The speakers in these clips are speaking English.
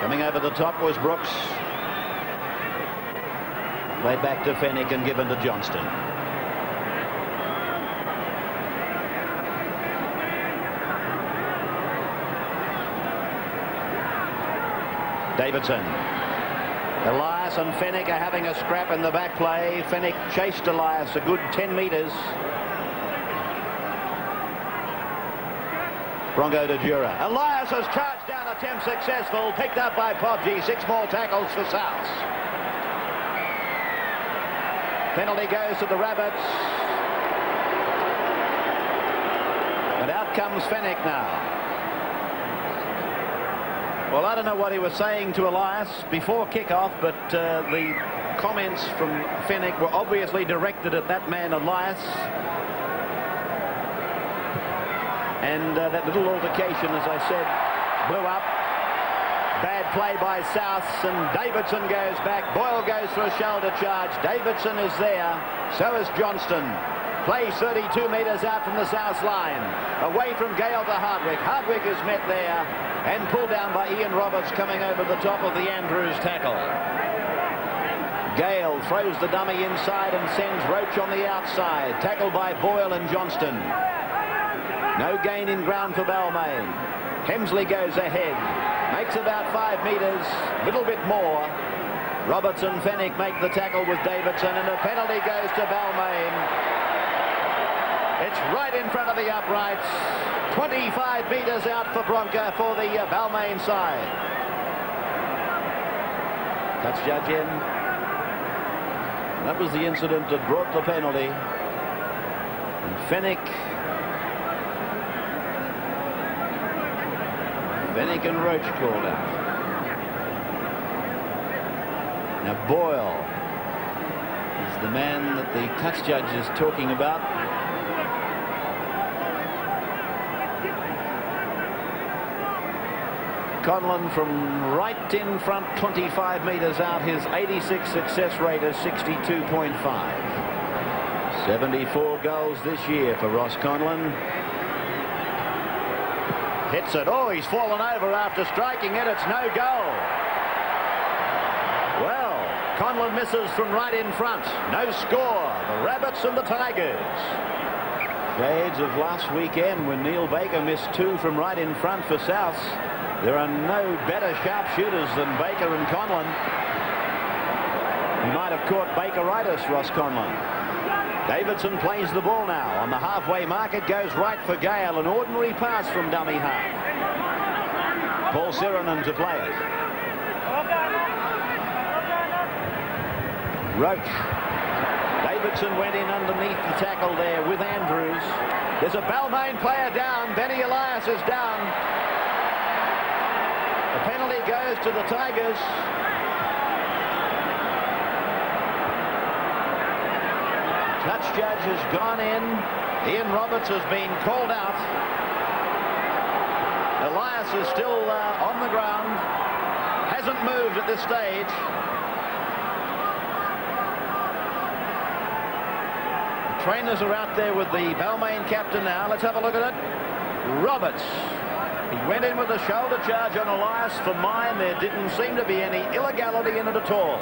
Coming over the top was Brooks. Played back to Fennick and given to Johnston. Davidson. Elias and Fennick are having a scrap in the back play. Fennick chased Elias a good 10 metres. Bronco de Jura. Elias has charged down, attempt successful. Picked up by Pobji. 6 more tackles for South. Penalty goes to the Rabbits. And out comes Fennick now. Well, I don't know what he was saying to Elias before kickoff, but the comments from Fennick were obviously directed at that man, Elias. And that little altercation, as I said, blew up. Bad play by South, and Davidson goes back. Boyle goes for a shoulder charge. Davidson is there. So is Johnston. Plays 32 metres out from the South line. Away from Gale to Hardwick. Hardwick is met there and pulled down by Ian Roberts coming over the top of the Andrews tackle. Gale throws the dummy inside and sends Roach on the outside. Tackled by Boyle and Johnston. No gain in ground for Balmain. Hemsley goes ahead. Makes about 5 metres. Little bit more. Roberts and Fennick make the tackle with Davidson, and a penalty goes to Balmain. It's right in front of the uprights. 25 metres out for Bronca for the Balmain side. Touch judge in. That was the incident that brought the penalty. And Fennick and Roach called out. Now Boyle is the man that the touch judge is talking about. Conlon from right in front, 25 metres out. His 86 success rate is 62.5. 74 goals this year for Ross Conlon. Hits it. Oh, he's fallen over after striking it. It's no goal. Well, Conlon misses from right in front. No score. The Rabbits and the Tigers. Shades of last weekend when Neil Baker missed 2 from right in front for South. There are no better sharpshooters than Baker and Conlon. He might have caught Bakeritis, Ross Conlon. Davidson plays the ball now. On the halfway mark, it goes right for Gale. An ordinary pass from dummy half. Paul Sirenen to play it. Roach. Davidson went in underneath the tackle there with Andrews. There's a Balmain player down. Benny Elias is down. The penalty goes to the Tigers. Touch judge has gone in. Ian Roberts has been called out. Elias is still on the ground. Hasn't moved at this stage. The trainers are out there with the Balmain captain now. Let's have a look at it. Roberts. He went in with a shoulder charge on Elias. For mine, there didn't seem to be any illegality in it at all.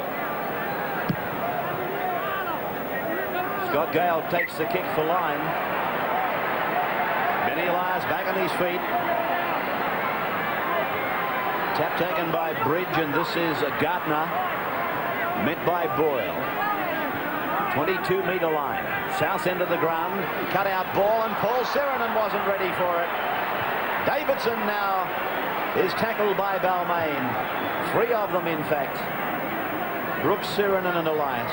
Scott Gale takes the kick for line. Benny Elias back on his feet. Tap taken by Bridge, and this is Gartner. Met by Boyle. 22-metre line. South end of the ground. Cut out ball, and Paul Sirenen wasn't ready for it. Davidson now is tackled by Balmain. 3 of them, in fact. Brooks, Sirenen and Elias.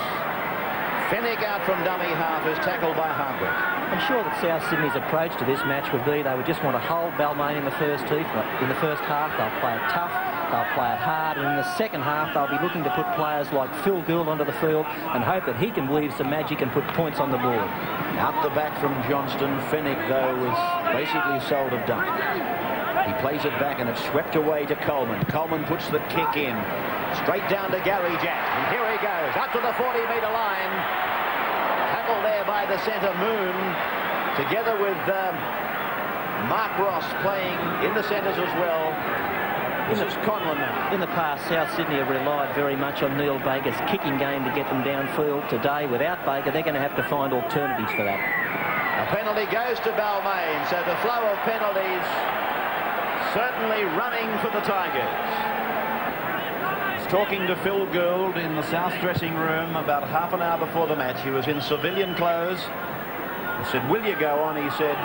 Fennick out from dummy half is tackled by Hardwick. I'm sure that South Sydney's approach to this match would be they would just want to hold Balmain in the first half. They'll play it tough, they'll play it hard, and in the second half they'll be looking to put players like Phil Gould onto the field and hope that he can weave some magic and put points on the board. Out the back from Johnston. Fennick, though, was basically sold a dump. He plays it back and it's swept away to Coleman. Coleman puts the kick in. Straight down to Gary Jack. And here he goes. Up to the 40-metre line. Tackled there by the centre, Moon. Together with Mark Ross playing in the centres as well. This is Conlon now. In the past, South Sydney have relied very much on Neil Baker's kicking game to get them downfield. Today, without Baker, they're going to have to find alternatives for that. A penalty goes to Balmain, so the flow of penalties certainly running for the Tigers. He's talking to Phil Gould in the South dressing room about half an hour before the match. He was in civilian clothes. I said, will you go on? He said,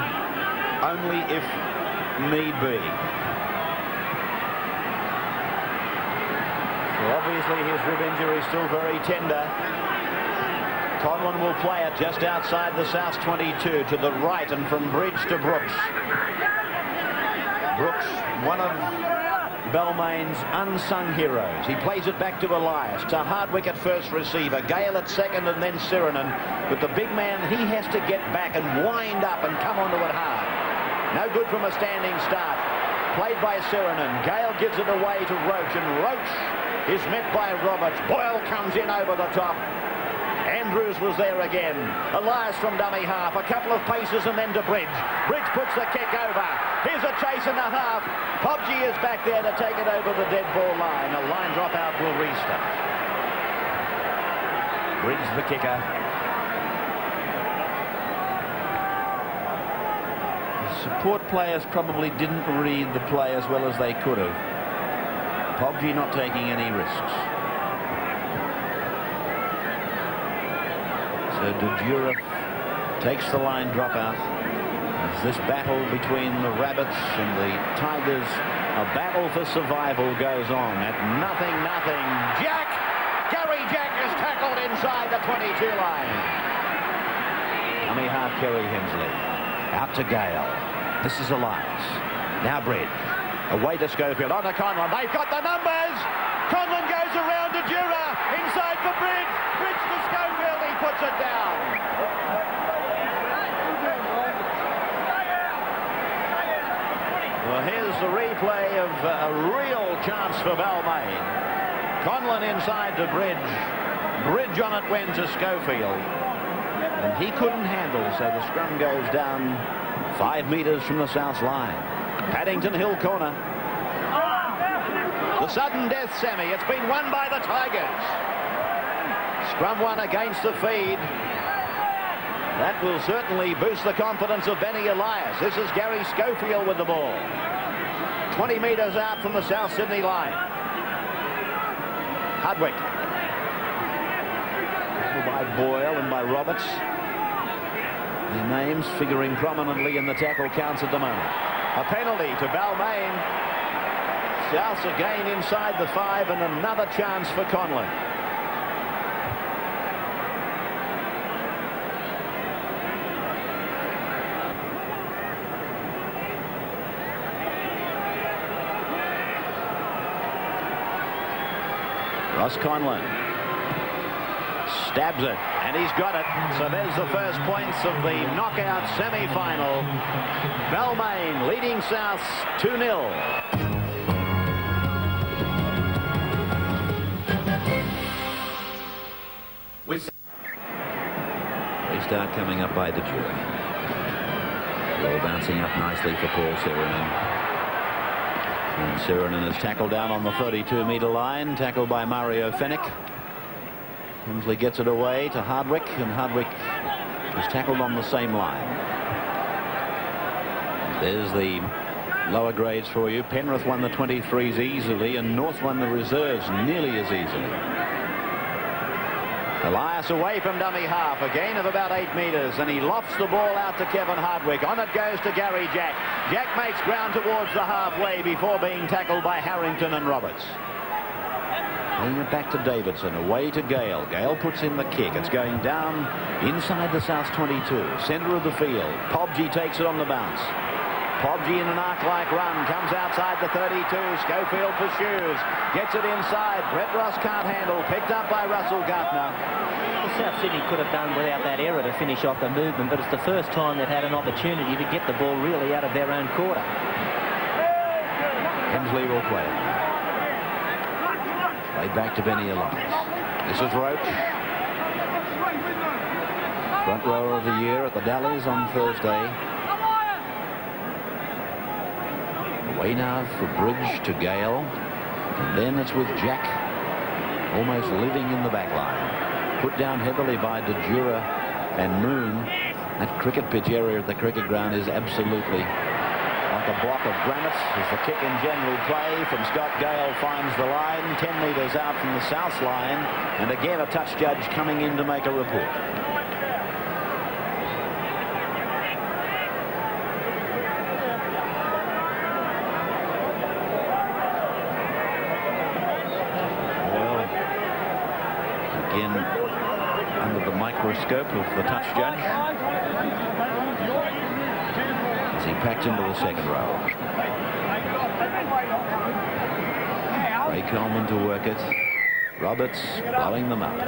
only if need be. So obviously his rib injury is still very tender. Conlon will play it just outside the South 22 to the right and from Bridge to Brooks. Brooks, one of Balmain's unsung heroes. He plays it back to Elias, to Hardwick at first receiver, Gale at second and then Sirinen. But the big man, he has to get back and wind up and come onto it hard. No good from a standing start. Played by Sirinen. Gale gives it away to Roach, and Roach is met by Roberts. Boyle comes in over the top. Andrews was there again. Elias from dummy half. A couple of paces and then to Bridge. Bridge puts the kick over. Here's a chase and a half. Pobji is back there to take it over the dead ball line. A line dropout will restart. Bridge the kicker. The support players probably didn't read the play as well as they could have. Pobji not taking any risks. So Dudura takes the line dropout. As this battle between the Rabbits and the Tigers, a battle for survival goes on at 0-0. Jack! Gary Jack is tackled inside the 22 line. Dummy half Kerry Hensley. Out to Gale. This is Elias. Now Bridge. Away to Schofield. On to Conlon. They've got the numbers! Conlon goes around to Dura. Inside for Bridge. Bridge to Schofield. He puts it down. Well, here's the replay of a real chance for Balmain. Conlon inside to Bridge. Bridge on it went to Schofield. And he couldn't handle, so the scrum goes down 5 metres from the South line. Paddington Hill corner. The sudden death semi. It's been won by the Tigers. Scrum one against the feed. That will certainly boost the confidence of Benny Elias. This is Gary Schofield with the ball. 20 metres out from the South Sydney line. Hardwick. By Boyle and by Roberts. Their names figuring prominently in the tackle counts at the moment. A penalty to Balmain. Souths again inside the 5 and another chance for Conlon. Ross Conlon stabs it, and he's got it. So there's the first points of the knockout semi-final. Balmain leading Souths 2-0. Restart coming up by the jury. Ball bouncing up nicely for Paul Sirinen. And Sirinen is tackled down on the 32-metre line, tackled by Mario Fennick. Hensley gets it away to Hardwick, and Hardwick is tackled on the same line. There's the lower grades for you. Penrith won the 23s easily, and North won the reserves nearly as easily. Elias away from dummy half, a gain of about 8 metres, and he lofts the ball out to Kevin Hardwick. On it goes to Gary Jack. Jack makes ground towards the halfway before being tackled by Harrington and Roberts. Bring it back to Davidson, away to Gale. Gale puts in the kick. It's going down inside the South 22, centre of the field. Pobji takes it on the bounce. Pobji in an arc-like run, comes outside the 32. Schofield pursues, gets it inside. Brett Ross can't handle, picked up by Russell Gardner. Well, South Sydney could have done without that error to finish off the movement, but it's the first time they've had an opportunity to get the ball really out of their own quarter. Hensley will play it. Played back to Benny Elias. This is Roach. Front rower of the year at the Dallies on Thursday. Way now for Bridge to Gale. And then it's with Jack almost living in the back line. Put down heavily by De Jura and Moon. That cricket pitch area at the cricket ground is absolutely like a block of granite. As the kick in general play from Scott Gale finds the line 10 metres out from the south line, and again a touch judge coming in to make a report. Well, again under the microscope of the touch judge as he packed into the second row. Ray Coleman to work it. Roberts blowing them up.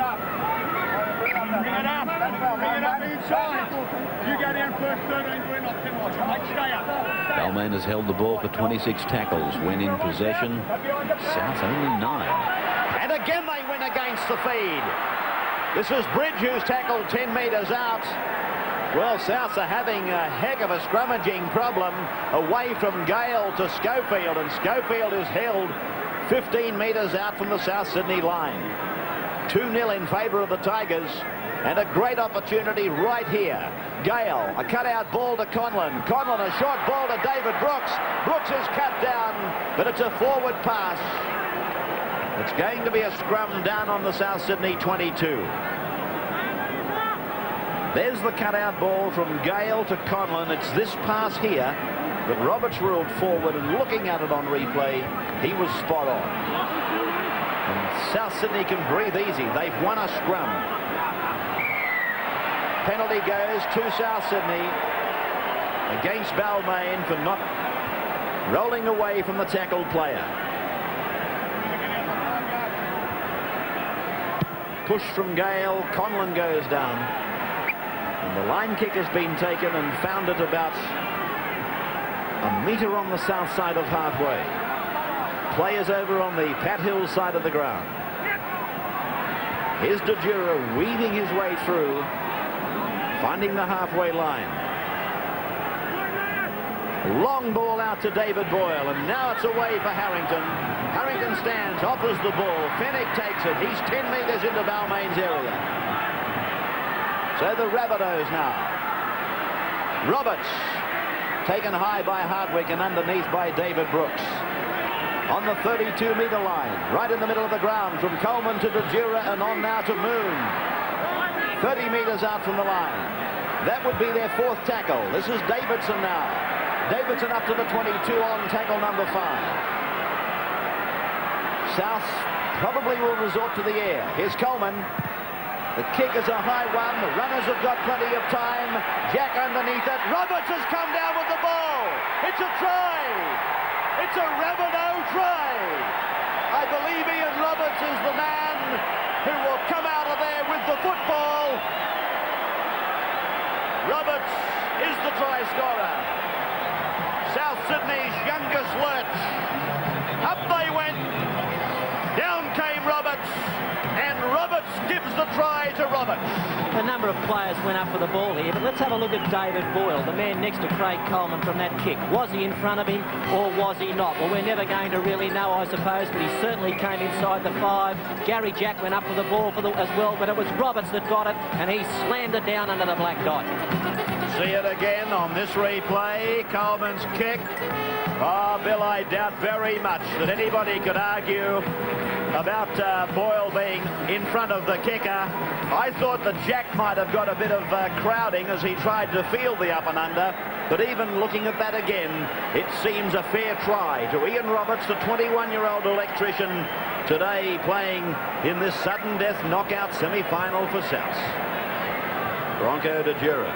Balmain has held the ball for 26 tackles when in possession. South only 9. And again they win against the feed. This is Bridge who's tackled 10 metres out. Well, Souths are having a heck of a scrummaging problem away from Gale to Schofield, and Schofield is held 15 metres out from the South Sydney line. 2-0 in favour of the Tigers, and a great opportunity right here. Gale, a cut-out ball to Conlon. Conlon, a short ball to David Brooks. Brooks is cut down, but it's a forward pass. It's going to be a scrum down on the South Sydney 22. There's the cut-out ball from Gale to Conlon. It's this pass here that Roberts ruled forward, and looking at it on replay, he was spot on. And South Sydney can breathe easy. They've won a scrum. Penalty goes to South Sydney against Balmain for not rolling away from the tackled player. Push from Gale. Conlon goes down. And the line kick has been taken and found at about a metre on the south side of halfway. Players over on the Pat Hill side of the ground. Here's De Jura weaving his way through, finding the halfway line. Long ball out to David Boyle, and now it's away for Harrington. Harrington stands, offers the ball. Fennick takes it. He's 10 metres into Balmain's area. So the Rabbitohs now. Roberts taken high by Hardwick and underneath by David Brooks. On the 32-metre line, right in the middle of the ground, from Coleman to De Jura and on now to Moon. 30 metres out from the line. That would be their fourth tackle. This is Davidson now. Davidson up to the 22 on tackle number 5. South probably will resort to the air. Here's Coleman. The kick is a high one. The runners have got plenty of time. Jack underneath it. Roberts has come down with the ball. It's a try. It's a Rabbitoh try. I believe Ian Roberts is the man who will come out of there with the football. Roberts is the try scorer. South Sydney's youngest lurch. Up they went. Down came Roberts. And Roberts gives the try to Roberts. A number of players went up for the ball here, but let's have a look at David Boyle, the man next to Craig Coleman from that kick. Was he in front of him or was he not? Well, we're never going to really know, I suppose, but he certainly came inside the 5. Gary Jack went up for the ball as well, but it was Roberts that got it, and he slammed it down under the black dot. See it again on this replay. Coleman's kick. Oh, Bill, I doubt very much that anybody could argue about Boyle being in front of the kicker. I thought that Jack might have got a bit of crowding as he tried to field the up and under, but even looking at that again, it seems a fair try to Ian Roberts, the 21-year-old electrician, today playing in this sudden death knockout semi-final for South. Bronco De Jura.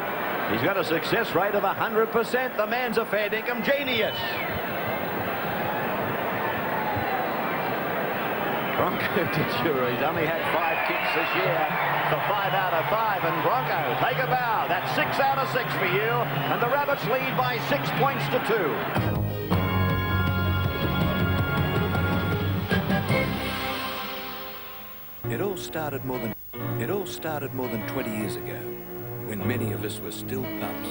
He's got a success rate of 100%. The man's a fair dinkum genius. Bronco De Jura, he's only had 5 kicks this year for 5 out of 5. And Bronco, take a bow. That's 6 out of 6 for you. And the Rabbits lead by 6 points to 2. It all started more than 20 years ago, when many of us were still pups.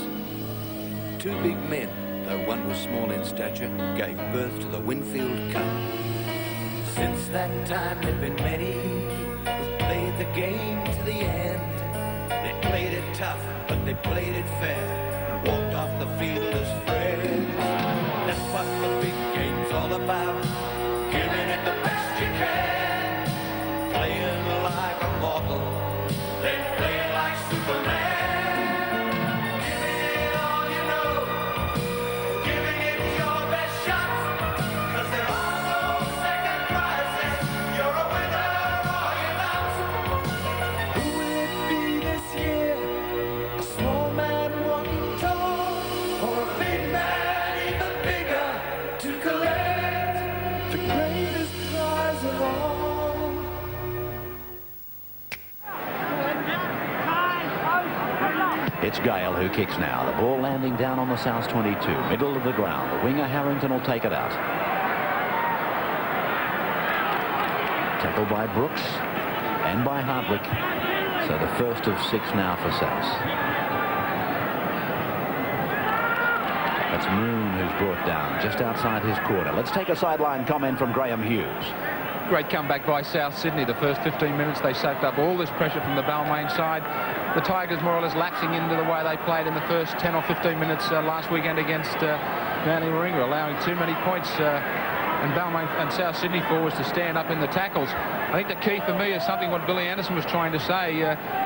2 big men though one was small in stature, gave birth to the Winfield Cup. Since that time there've been many who played the game to the end. They played it tough, but they played it fair, and walked off the field as friends. That's what the big game's all about, giving it the best you can, playing like a mortal, then playing like Superman, giving it all you know, giving it your best shot, 'cause there are no second prizes, you're a winner or you're not. Who will it be this year? A small man walking tall, or a big man even bigger to collect the greatest prize of all? It's Gale who kicks now. The ball landing down on the South 22, middle of the ground. The winger Harrington will take it out. Tackled by Brooks and by Hartwick. So the first of 6 now for South. That's Moon who's brought down just outside his quarter. Let's take a sideline comment from Graham Hughes. Great comeback by South Sydney. The first 15 minutes they soaked up all this pressure from the Balmain side. The Tigers more or less lapsing into the way they played in the first 10 or 15 minutes last weekend against Manly Warringah, allowing too many points and Balmain and South Sydney forwards to stand up in the tackles. I think the key for me is something what Billy Anderson was trying to say.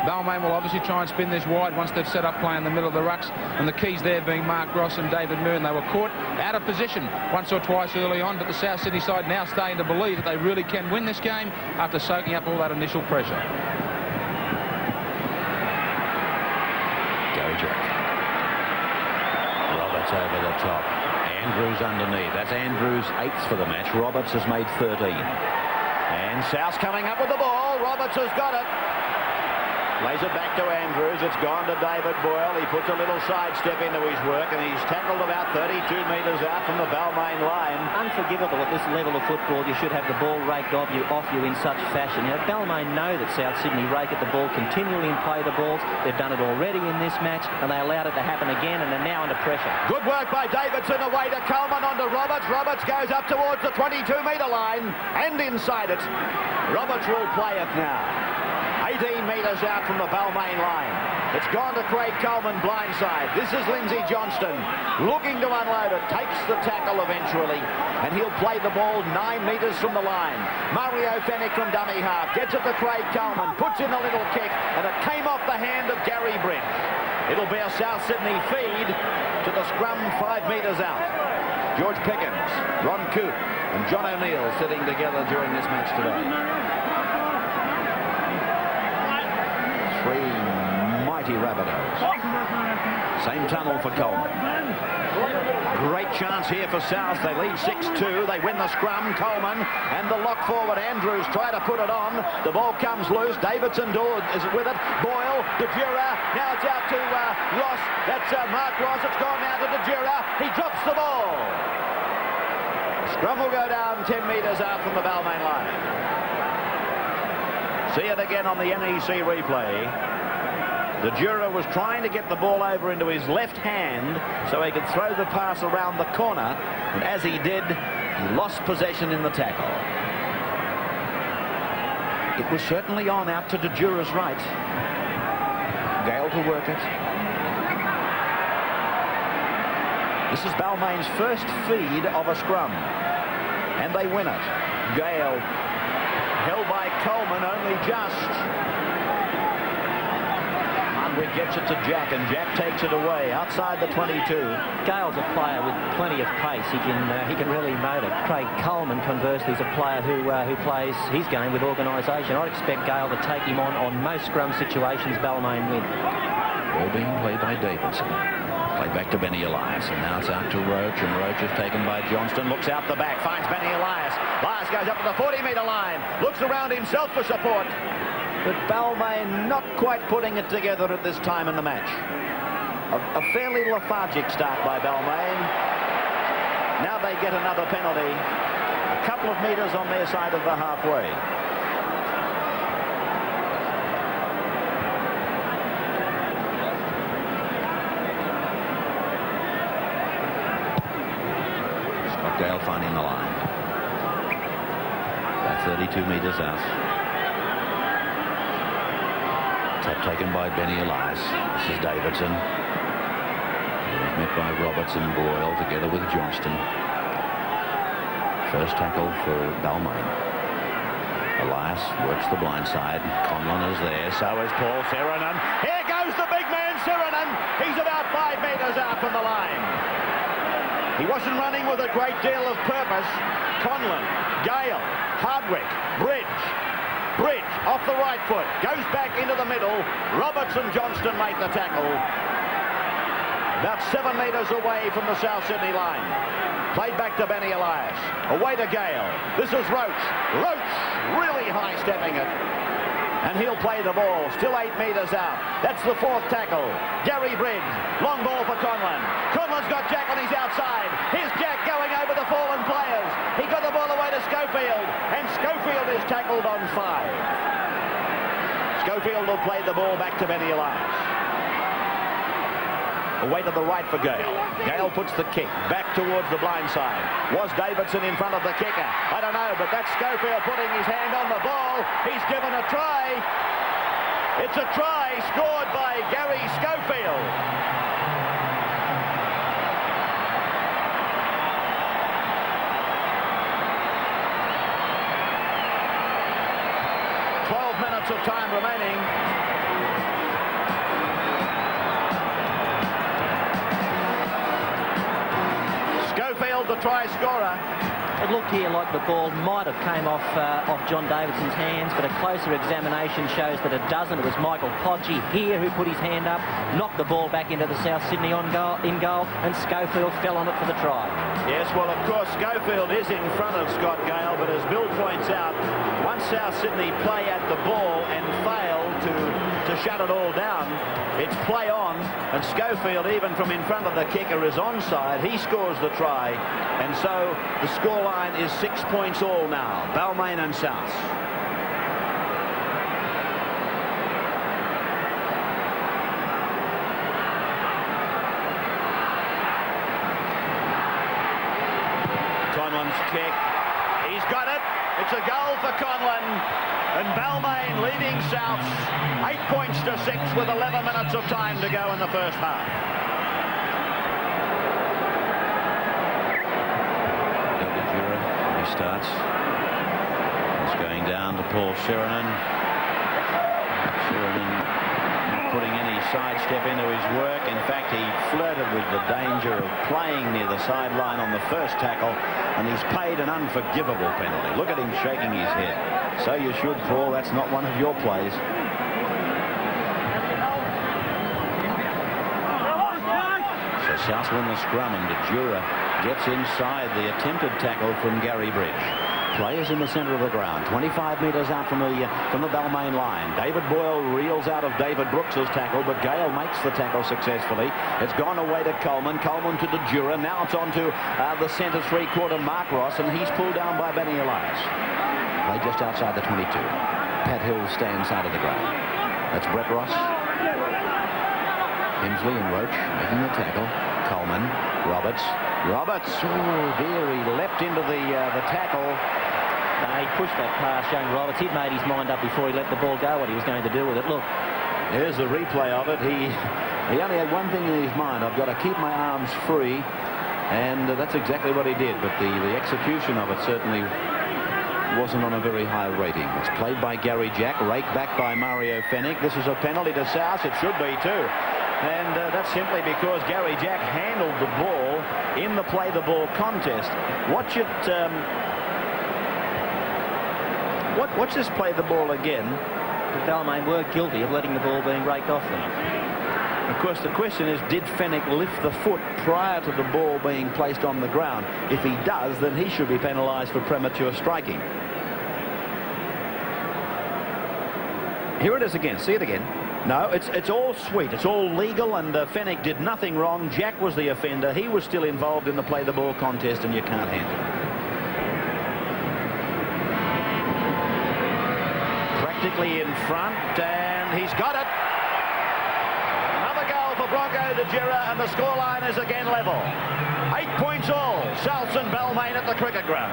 Balmain will obviously try and spin this wide once they've set up play in the middle of the rucks, and the keys there being Mark Ross and David Moon. They were caught out of position once or twice early on, but the South Sydney side now starting to believe that they really can win this game after soaking up all that initial pressure. Roberts over the top. Andrews underneath. That's Andrews' 8th for the match. Roberts has made 13. And South coming up with the ball. Roberts has got it. Lays it back to Andrews. It's gone to David Boyle. He puts a little sidestep into his work, and he's tackled about 32 metres out from the Balmain line. Unforgivable at this level of football. You should have the ball raked off you in such fashion. You know, Balmain know that South Sydney rake at the ball continually and play the balls. They've done it already in this match, and they allowed it to happen again, and they're now under pressure. Good work by Davidson, away to Coleman, onto Roberts. Roberts goes up towards the 22-metre line and inside it. Roberts will play it now. 18 metres out from the Balmain line. It's gone to Craig Coleman blindside. This is Lindsay Johnston looking to unload it. Takes the tackle eventually, and he'll play the ball 9 metres from the line. Mario Fennick from dummy half gets it to Craig Coleman, puts in a little kick, and it came off the hand of Gary Brent. It'll be a South Sydney feed to the scrum 5 metres out. George Pickens, Ron Coote, and John O'Neill sitting together during this match today. 3 mighty Rabbitohs. Same tunnel for Coleman. Great chance here for South. They lead 6-2. They win the scrum. Coleman and the lock forward. Andrews try to put it on. The ball comes loose. Davidson is with it. Boyle, De Jura. Now it's out to Ross. That's Mark Ross. It's gone now to De Jura. He drops the ball. Scrum will go down 10 metres out from the Balmain line. See it again on the NEC replay. De Jura was trying to get the ball over into his left hand so he could throw the pass around the corner, and as he did, he lost possession in the tackle. It was certainly on out to De Jura's right. Gale to work it. This is Balmain's first feed of a scrum, and they win it. Gale held by Coleman, only just. Hardwick gets it to Jack, and Jack takes it away outside the 22. Gale's a player with plenty of pace. He can really motor. Craig Coleman, conversely, is a player who plays his game with organisation. I'd expect Gale to take him on most scrum situations Balmain win. Ball being played by Davidson. Played back to Benny Elias, and now it's out to Roach, and Roach is taken by Johnston. Looks out the back, finds Benny Elias. Elias goes up to the 40-metre line, looks around himself for support. But Balmain not quite putting it together at this time in the match. A fairly lethargic start by Balmain. Now they get another penalty. A couple of metres on their side of the halfway. Gale finding the line. About 32 metres out. Tap taken by Benny Elias. This is Davidson. He's met by Roberts and Boyle together with Johnston. First tackle for Balmain. Elias works the blind side. Conlon is there. So is Paul Seranen. Here goes the big man, Seranen. He's about 5 metres out from the line. He wasn't running with a great deal of purpose. Conlon, Gale, Hardwick, Bridge off the right foot. Goes back into the middle. Roberts and Johnston make the tackle. About 7 metres away from the South Sydney line. Played back to Benny Elias. Away to Gale. This is Roach. Roach really high stepping it. And he'll play the ball. Still 8 metres out. That's the 4th tackle. Gary Bridge. Long ball for Conlon. Conlon's got Jack on his outside. Here's Jack going over the fallen players. He got the ball away to Schofield. And Schofield is tackled on 5. Schofield will play the ball back to Benny Elias. Away to the right for Gale. Gale puts the kick back towards the blind side. Was Davidson in front of the kicker? I don't know, but that's Schofield putting his hand on the ball. He's given a try. It's a try scored by Gary Schofield. Minutes of time remaining. Schofield, the try scorer. It looked here like the ball might have came off John Davidson's hands, but a closer examination shows that it doesn't. It was Michael Podgy here who put his hand up, knocked the ball back into the South Sydney in goal, and Schofield fell on it for the try. Yes, well, of course, Schofield is in front of Scott Gale, but as Bill points out, once South Sydney play at the ball and fail to shut it all down, it's play on, and Schofield, even from in front of the kicker, is onside. He scores the try, and so the scoreline is 6 points all now, Balmain and South. Conlon's kick. He's got it. It's a goal for Conlon. And Balmain leading South 8 points to 6 with 11 minutes of time to go in the first half. He starts. It's going down to Paul Seranen. Seranen putting any sidestep into his work. In fact, he flirted with the danger of playing near the sideline on the first tackle, and he's paid an unforgivable penalty. Look at him shaking his head. So you should, Paul. That's not one of your plays. So South win the scrum, and Dejura gets inside the attempted tackle from Gary Bridge. Players in the centre of the ground, 25 metres out from the Balmain line. David Boyle reels out of David Brooks's tackle, but Gale makes the tackle successfully. It's gone away to Coleman. Coleman to Dejura. Now it's on to the centre three-quarter Mark Ross, and he's pulled down by Benny Elias. Play just outside the 22. Pat Hill stands side of the ground. That's Brett Ross. Hemsley and Roach making the tackle. Coleman, Roberts. Oh, there he leapt into the tackle. He pushed that past young Roberts. He'd made his mind up before he let the ball go what he was going to do with it. Look, here's the replay of it. He only had one thing in his mind. I've got to keep my arms free, and that's exactly what he did. But the execution of it certainly wasn't on a very high rating. It's played by Gary Jack, raked back by Mario Fennick. This is a penalty to South. It should be too. And that's simply because Gary Jack handled the ball in the play-the-ball contest. Watch it. Watch this play-the-ball again. The Balmain were guilty of letting the ball being raked off them. Of course, the question is, did Fennick lift the foot prior to the ball being placed on the ground? If he does, then he should be penalised for premature striking. Here it is again. See it again. No, it's all sweet. It's all legal, and Fennick did nothing wrong. Jack was the offender. He was still involved in the play-the-ball contest, and you can't handle it. Practically in front, and he's got it. Another goal for Bronco De Jura, and the scoreline is again level. 8 points all. Souths and Balmain at the cricket ground.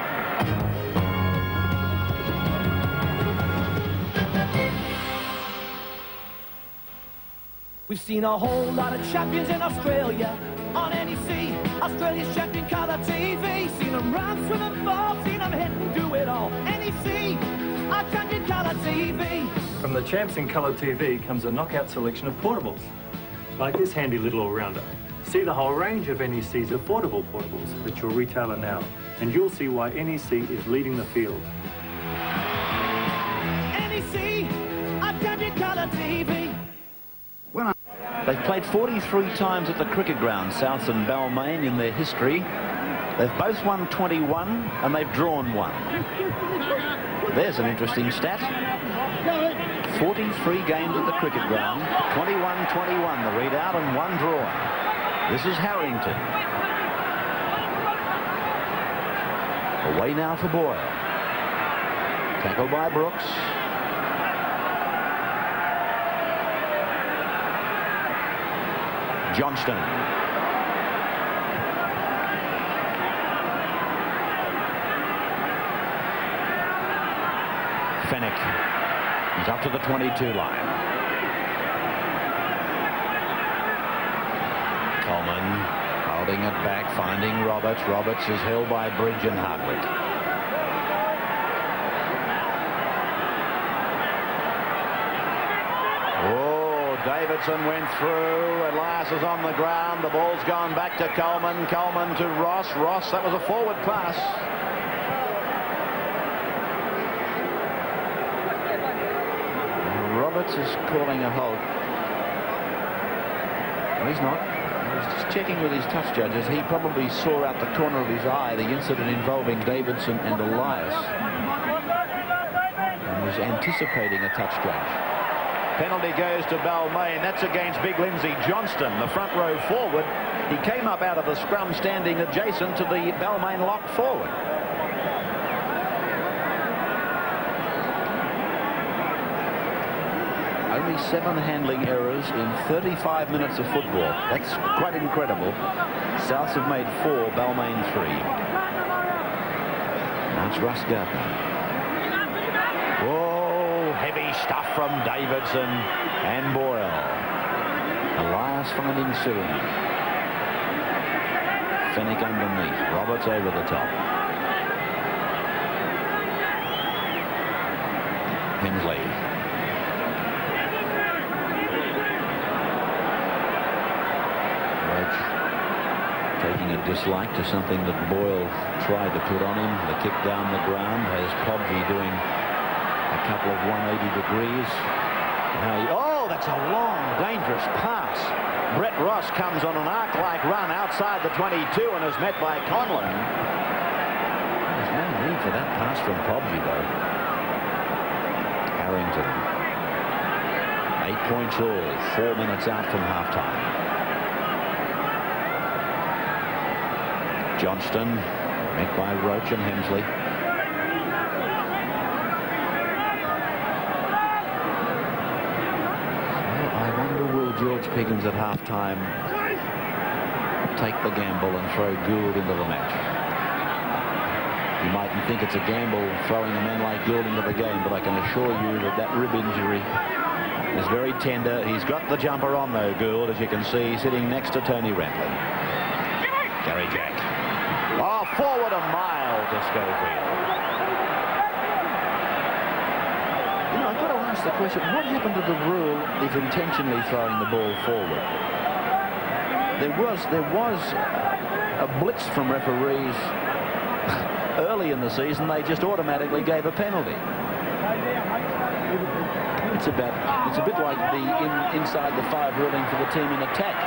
We've seen a whole lot of champions in Australia on NEC, Australia's champion colour TV. Seen them run, swim and fall, seen them hit and do it all. NEC, our champion colour TV. From the Champs in Colour TV comes a knockout selection of portables, like this handy little all-rounder. See the whole range of NEC's affordable portables at your retailer now, and you'll see why NEC is leading the field. NEC, our champion colour TV. They've played 43 times at the cricket ground, South and Balmain, in their history. They've both won 21 and they've drawn 1. There's an interesting stat. 43 games at the cricket ground, 21-21 the readout and 1 drawn. This is Harrington. Away now for Boyle. Tackled by Brooks. Johnston. Fennick. He's up to the 22 line. Coleman holding it back, finding Roberts. Roberts is held by Bridge and Hardwick. Davidson went through. Elias is on the ground. The ball's gone back to Coleman. Coleman to Ross. Ross, that was a forward pass. Roberts is calling a hold. No, he's not. He was just checking with his touch judges. He probably saw out the corner of his eye the incident involving Davidson and Elias and was anticipating a touch judge. Penalty goes to Balmain. That's against Big Lindsay Johnston, the front row forward. He came up out of the scrum standing adjacent to the Balmain lock forward. Only 7 handling errors in 35 minutes of football. That's quite incredible. Souths have made 4, Balmain 3. Now it's Russ Gardner. Heavy stuff from Davidson and Boyle. Elias finding Suing. Fennick underneath. Roberts over the top. Hemsley. Roach taking a dislike to something that Boyle tried to put on him. The kick down the ground has Podgy doing a couple of 180 degrees. Oh, that's a long, dangerous pass. Brett Ross comes on an arc-like run outside the 22 and is met by Conlon. There's no need for that pass from Podgy, though. Harrington. 8 points all, 4 minutes out from halftime. Johnston, met by Roach and Hemsley. George Piggins at halftime take the gamble and throw Gould into the match. You mightn't think it's a gamble throwing a man like Gould into the game, but I can assure you that that rib injury is very tender. He's got the jumper on though, Gould, as you can see, sitting next to Tony Ratley. Gary Jack. Oh, forward a mile to Schofield. I've got to ask the question, what happened to the rule of intentionally throwing the ball forward? There was a blitz from referees early in the season. They just automatically gave a penalty. It's a bit like the inside the 5 ruling for the team in attack.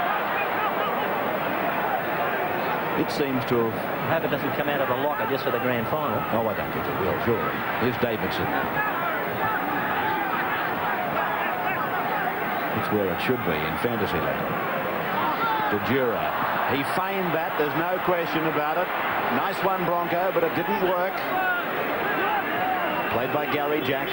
It seems to have... I hope it doesn't come out of the locker just for the grand final. Oh, I don't think it will, surely. Here's Davidson. It's where it should be in fantasy land. De Jura. He feigned that, there's no question about it. Nice one, Bronco, but it didn't work. Played by Gary Jack.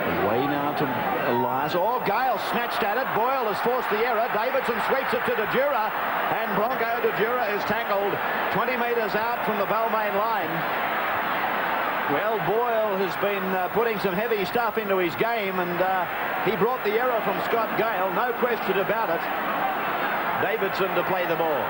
Away now to Elias. Oh, Gale snatched at it. Boyle has forced the error. Davidson sweeps it to De Jura, and Bronco De Jura is tackled 20 metres out from the Balmain line. Well, Boyle has been putting some heavy stuff into his game, and he brought the error from Scott Gale, no question about it. Davidson to play the ball.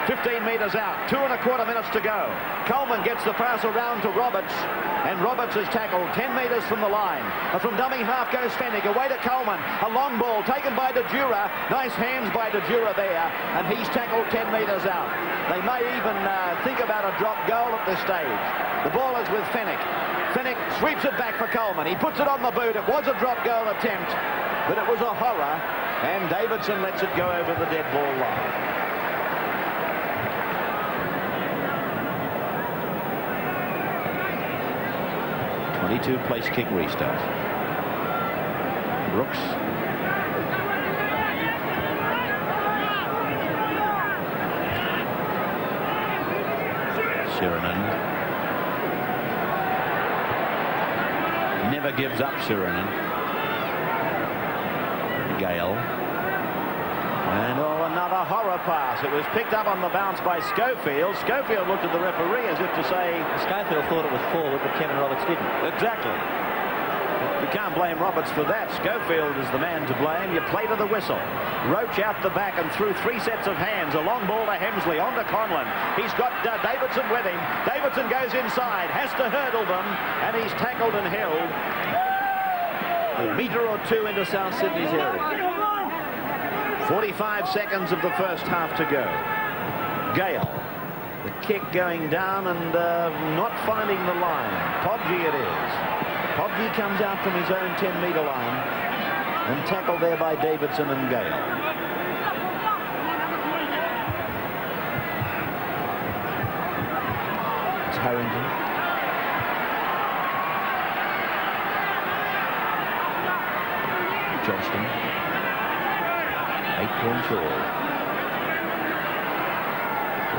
15 metres out, 2¼ minutes to go. Coleman gets the pass around to Roberts, and Roberts is tackled 10 metres from the line. From dummy half goes Fennick, away to Coleman. A long ball taken by De Jura. Nice hands by De Jura there, and he's tackled 10 metres out. They may even think about a drop goal at this stage. The ball is with Fennick. Fennick sweeps it back for Coleman. He puts it on the boot. It was a drop goal attempt, but it was a horror, and Davidson lets it go over the dead ball line. 22 place kick restart. Brooks. Sirinen. Never gives up, Sirinen. Gale. And another horror pass. It was picked up on the bounce by Schofield. Schofield looked at the referee as if to say... Schofield thought it was forward, but Kevin Roberts didn't. Exactly. You can't blame Roberts for that. Schofield is the man to blame. You play to the whistle. Roach out the back and through 3 sets of hands. A long ball to Hemsley, on to Conlon. He's got Davidson with him. Davidson goes inside, has to hurdle them, and he's tackled and held a metre or two into South Sydney's area. 45 seconds of the first half to go. Gale. The kick going down and not finding the line. Podgy it is. Podgy comes out from his own 10-metre line and tackled there by Davidson and Gale. It's Harrington. Johnston. 8 points all.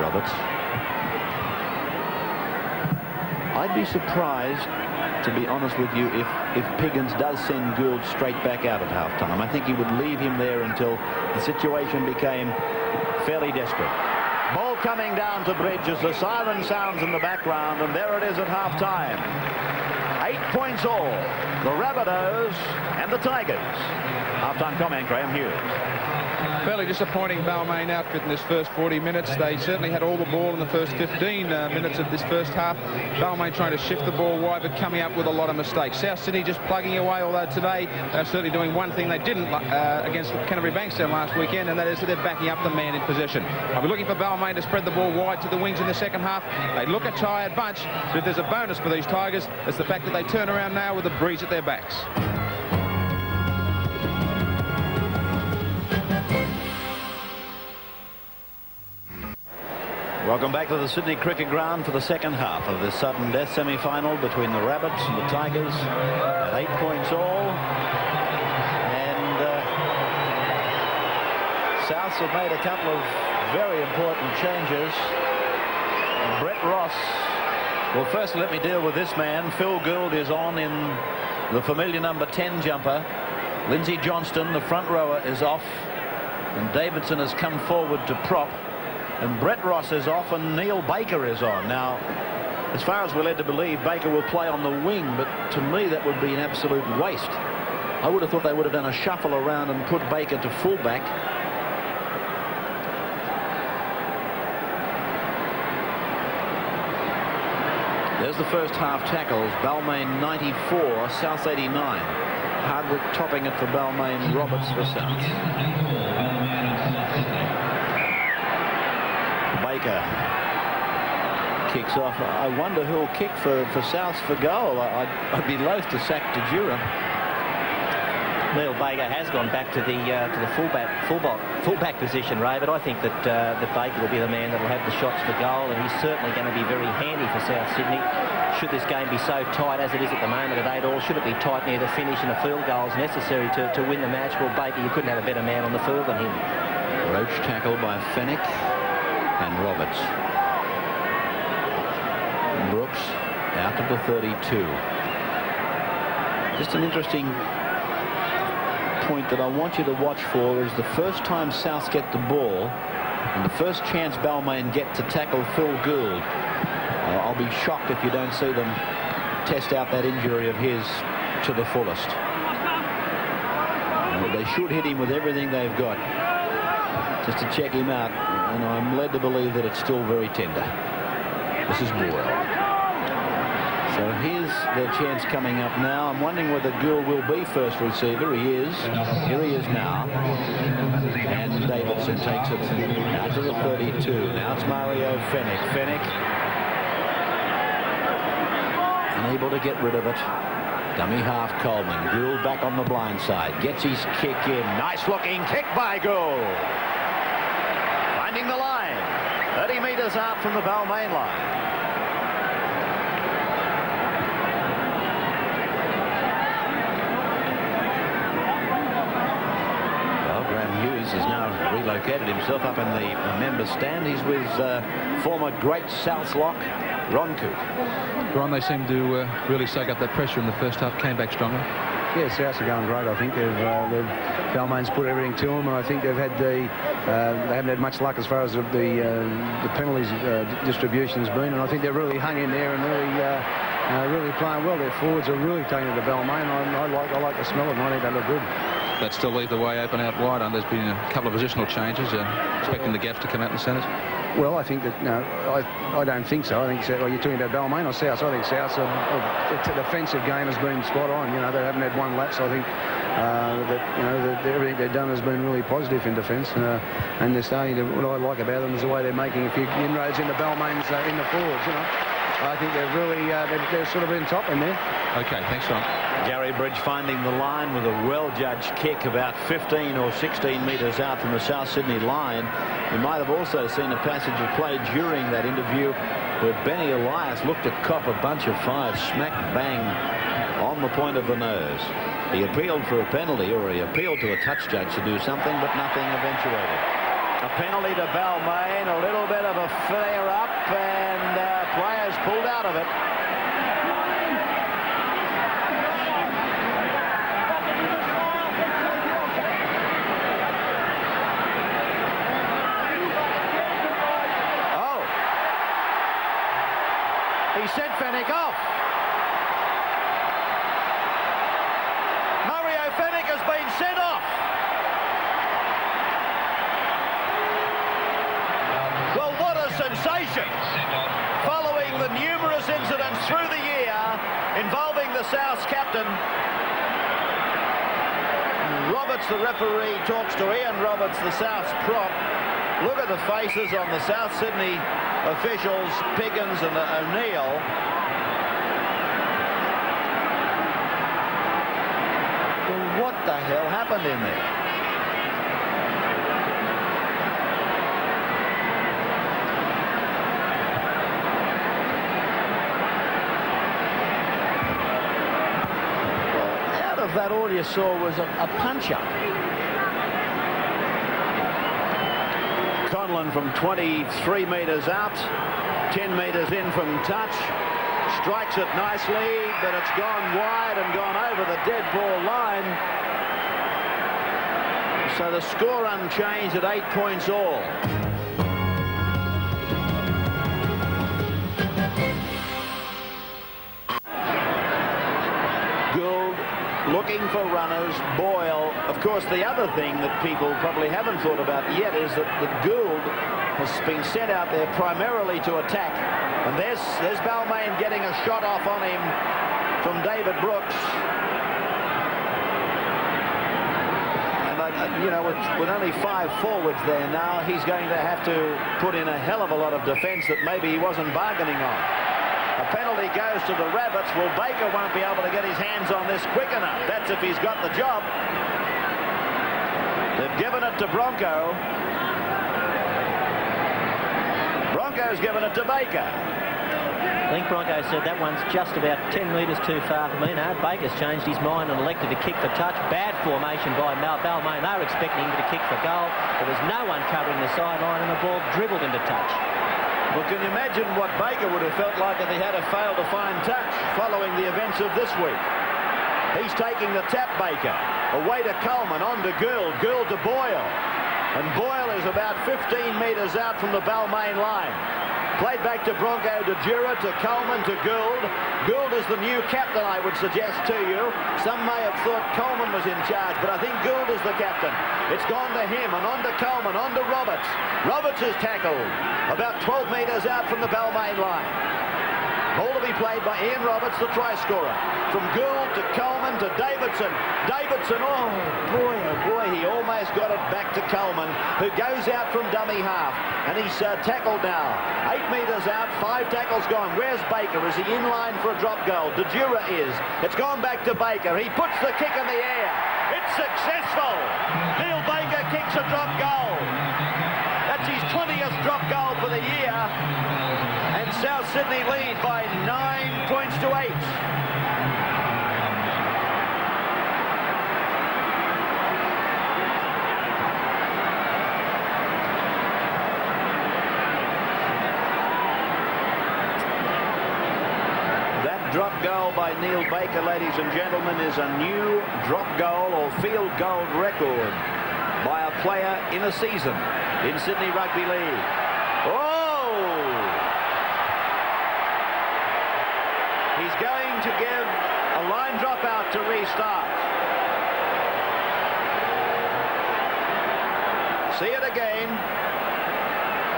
Roberts. I'd be surprised, to be honest with you, if Piggins does send Gould straight back out at halftime. I think he would leave him there until the situation became fairly desperate. Ball coming down to Bridge as the siren sounds in the background, and there it is at halftime. 8 points all. The Rabbitohs and the Tigers. Halftime comment, Graham Hughes. Fairly disappointing Balmain outfit in this first 40 minutes. They certainly had all the ball in the first 15 minutes of this first half. Balmain trying to shift the ball wide, but coming up with a lot of mistakes. South Sydney just plugging away, although today they're certainly doing one thing they didn't against Canterbury Bankstown last weekend, and that is that they're backing up the man in possession. I'll be looking for Balmain to spread the ball wide to the wings in the second half. They look a tired bunch, but if there's a bonus for these Tigers, it's the fact that they turn around now with a breeze at their backs. Welcome back to the Sydney Cricket Ground for the second half of this sudden death semi-final between the Rabbits and the Tigers at 8 points all. And Souths have made a couple of very important changes. And Brett Ross, well, first let me deal with this man. Phil Gould is on in the familiar number 10 jumper. Lindsay Johnston, the front rower, is off, and Davidson has come forward to prop. And Brett Ross is off and Neil Baker is on. Now, as far as we're led to believe, Baker will play on the wing, but to me that would be an absolute waste. I would have thought they would have done a shuffle around and put Baker to fullback. There's the first half tackles. Balmain 94, South 89. Hardwick topping it for Balmain, Roberts for South. Baker kicks off. I wonder who'll kick for Souths for goal. I'd be loath to sack De Jura. Neil Baker has gone back to the fullback position, Ray, but I think that Baker will be the man that will have the shots for goal, and he's certainly going to be very handy for South Sydney. Should this game be so tight as it is at the moment at 8 all, should it be tight near the finish and a field goal is necessary to win the match, well, Baker, you couldn't have a better man on the field than him. Roach tackled by Fennick and Roberts. Brooks out to the 32. Just an interesting point that I want you to watch for is the first time South get the ball and the first chance Balmain get to tackle Phil Gould. I'll be shocked if you don't see them test out that injury of his to the fullest. They should hit him with everything they've got just to check him out, and I'm led to believe that it's still very tender. This is Boyle. So here's their chance coming up now. I'm wondering whether Gould will be first receiver. He is. Here he is now. And Davidson takes it out to the 32. Now it's Mario Fennick. Fennick unable to get rid of it. Dummy half Coleman. Gould back on the blind side. Gets his kick in. Nice looking kick by Gould. Finding the line. 30 metres out from the Balmain line. Has now relocated himself up in the member stand. He's with former great South lock Ron Coote. Ron, they seem to really soak up that pressure in the first half, came back stronger. Yeah, Souths are going great. I think Balmain's put everything to them, and I think they've had they haven't had much luck as far as the penalties distribution has been, and I think they've really hung in there and really playing well. Their forwards are really taking it to Balmain. I like the smell of them. I think they look good. That still leave the way open out wide, and there's been a couple of positional changes, expecting the gaps to come out in the centres. Well, I think that, no, I don't think so. I think, well, you're talking about Balmain or South. I think South's the defensive game has been spot on. You know, they haven't had one lapse. I think that everything they've done has been really positive in defence, and they're starting to. What I like about them is the way they're making a few inroads into Balmain's in the forwards. You know, I think they've really they're sort of in top in there. Okay, thanks, Ron. Gary Bridge finding the line with a well-judged kick about 15 or 16 metres out from the South Sydney line. You might have also seen a passage of play during that interview where Benny Elias looked to cop a bunch of fives smack bang on the point of the nose. He appealed for a penalty, or he appealed to a touch judge to do something, but nothing eventuated. A penalty to Balmain, a little bit of a flare up, and players pulled out of it. He sent Fennick off. Mario Fennick has been sent off. Well, what a sensation. Following the numerous incidents through the year involving the South's captain. Roberts, the referee, talks to Ian Roberts, the South's prop. Look at the faces on the South Sydney officials, Piggins and O'Neill. Well, what the hell happened in there? Well, out of that, all you saw was a punch-up. Conlon from 23 metres out, 10 metres in from touch, strikes it nicely, but it's gone wide and gone over the dead ball line. So the score unchanged at 8 points all. Gould looking for runners. Boyle. Of course, the other thing that people probably haven't thought about yet is that Gould has been sent out there primarily to attack. And there's Balmain getting a shot off on him from David Brooks. And, you know, with only 5 forwards there now, he's going to have to put in a hell of a lot of defence that maybe he wasn't bargaining on. A penalty goes to the Rabbits. Well, Baker won't be able to get his hands on this quick enough. That's if he's got the job. They've given it to Bronco. Bronco's given it to Baker. I think Bronco said that one's just about 10 metres too far for me. Now, Baker's changed his mind and elected to kick for touch. Bad formation by Balmain. They were expecting him to kick for goal. There was no one covering the sideline, and the ball dribbled into touch. Well, can you imagine what Baker would have felt like if he had failed to find touch following the events of this week? He's taking the tap, Baker. Away to Coleman, on to Gould. Gould to Boyle. And Boyle is about 15 metres out from the Balmain line. Played back to Bronco de Jura, to Coleman, to Gould. Gould is the new captain, I would suggest to you. Some may have thought Coleman was in charge, but I think Gould is the captain. It's gone to him, and on to Coleman, on to Roberts. Roberts is tackled about 12 metres out from the Balmain line. Ball to be played by Ian Roberts, the try scorer. From Gould to Coleman to Davidson. Davidson, oh boy, he almost got it back to Coleman, who goes out from dummy half. And he's tackled now. 8 metres out, 5 tackles gone. Where's Baker? Is he in line for a drop goal? De Jura is. It's gone back to Baker. He puts the kick in the air. It's successful. Neil Baker kicks a drop goal. That's his 20th drop goal for the year. And South Sydney lead by 9 points to 8. That drop goal by Neil Baker, ladies and gentlemen, is a new drop goal or field goal record by a player in a season in Sydney Rugby League. Oh! He's going to give a line drop out to restart. See it again.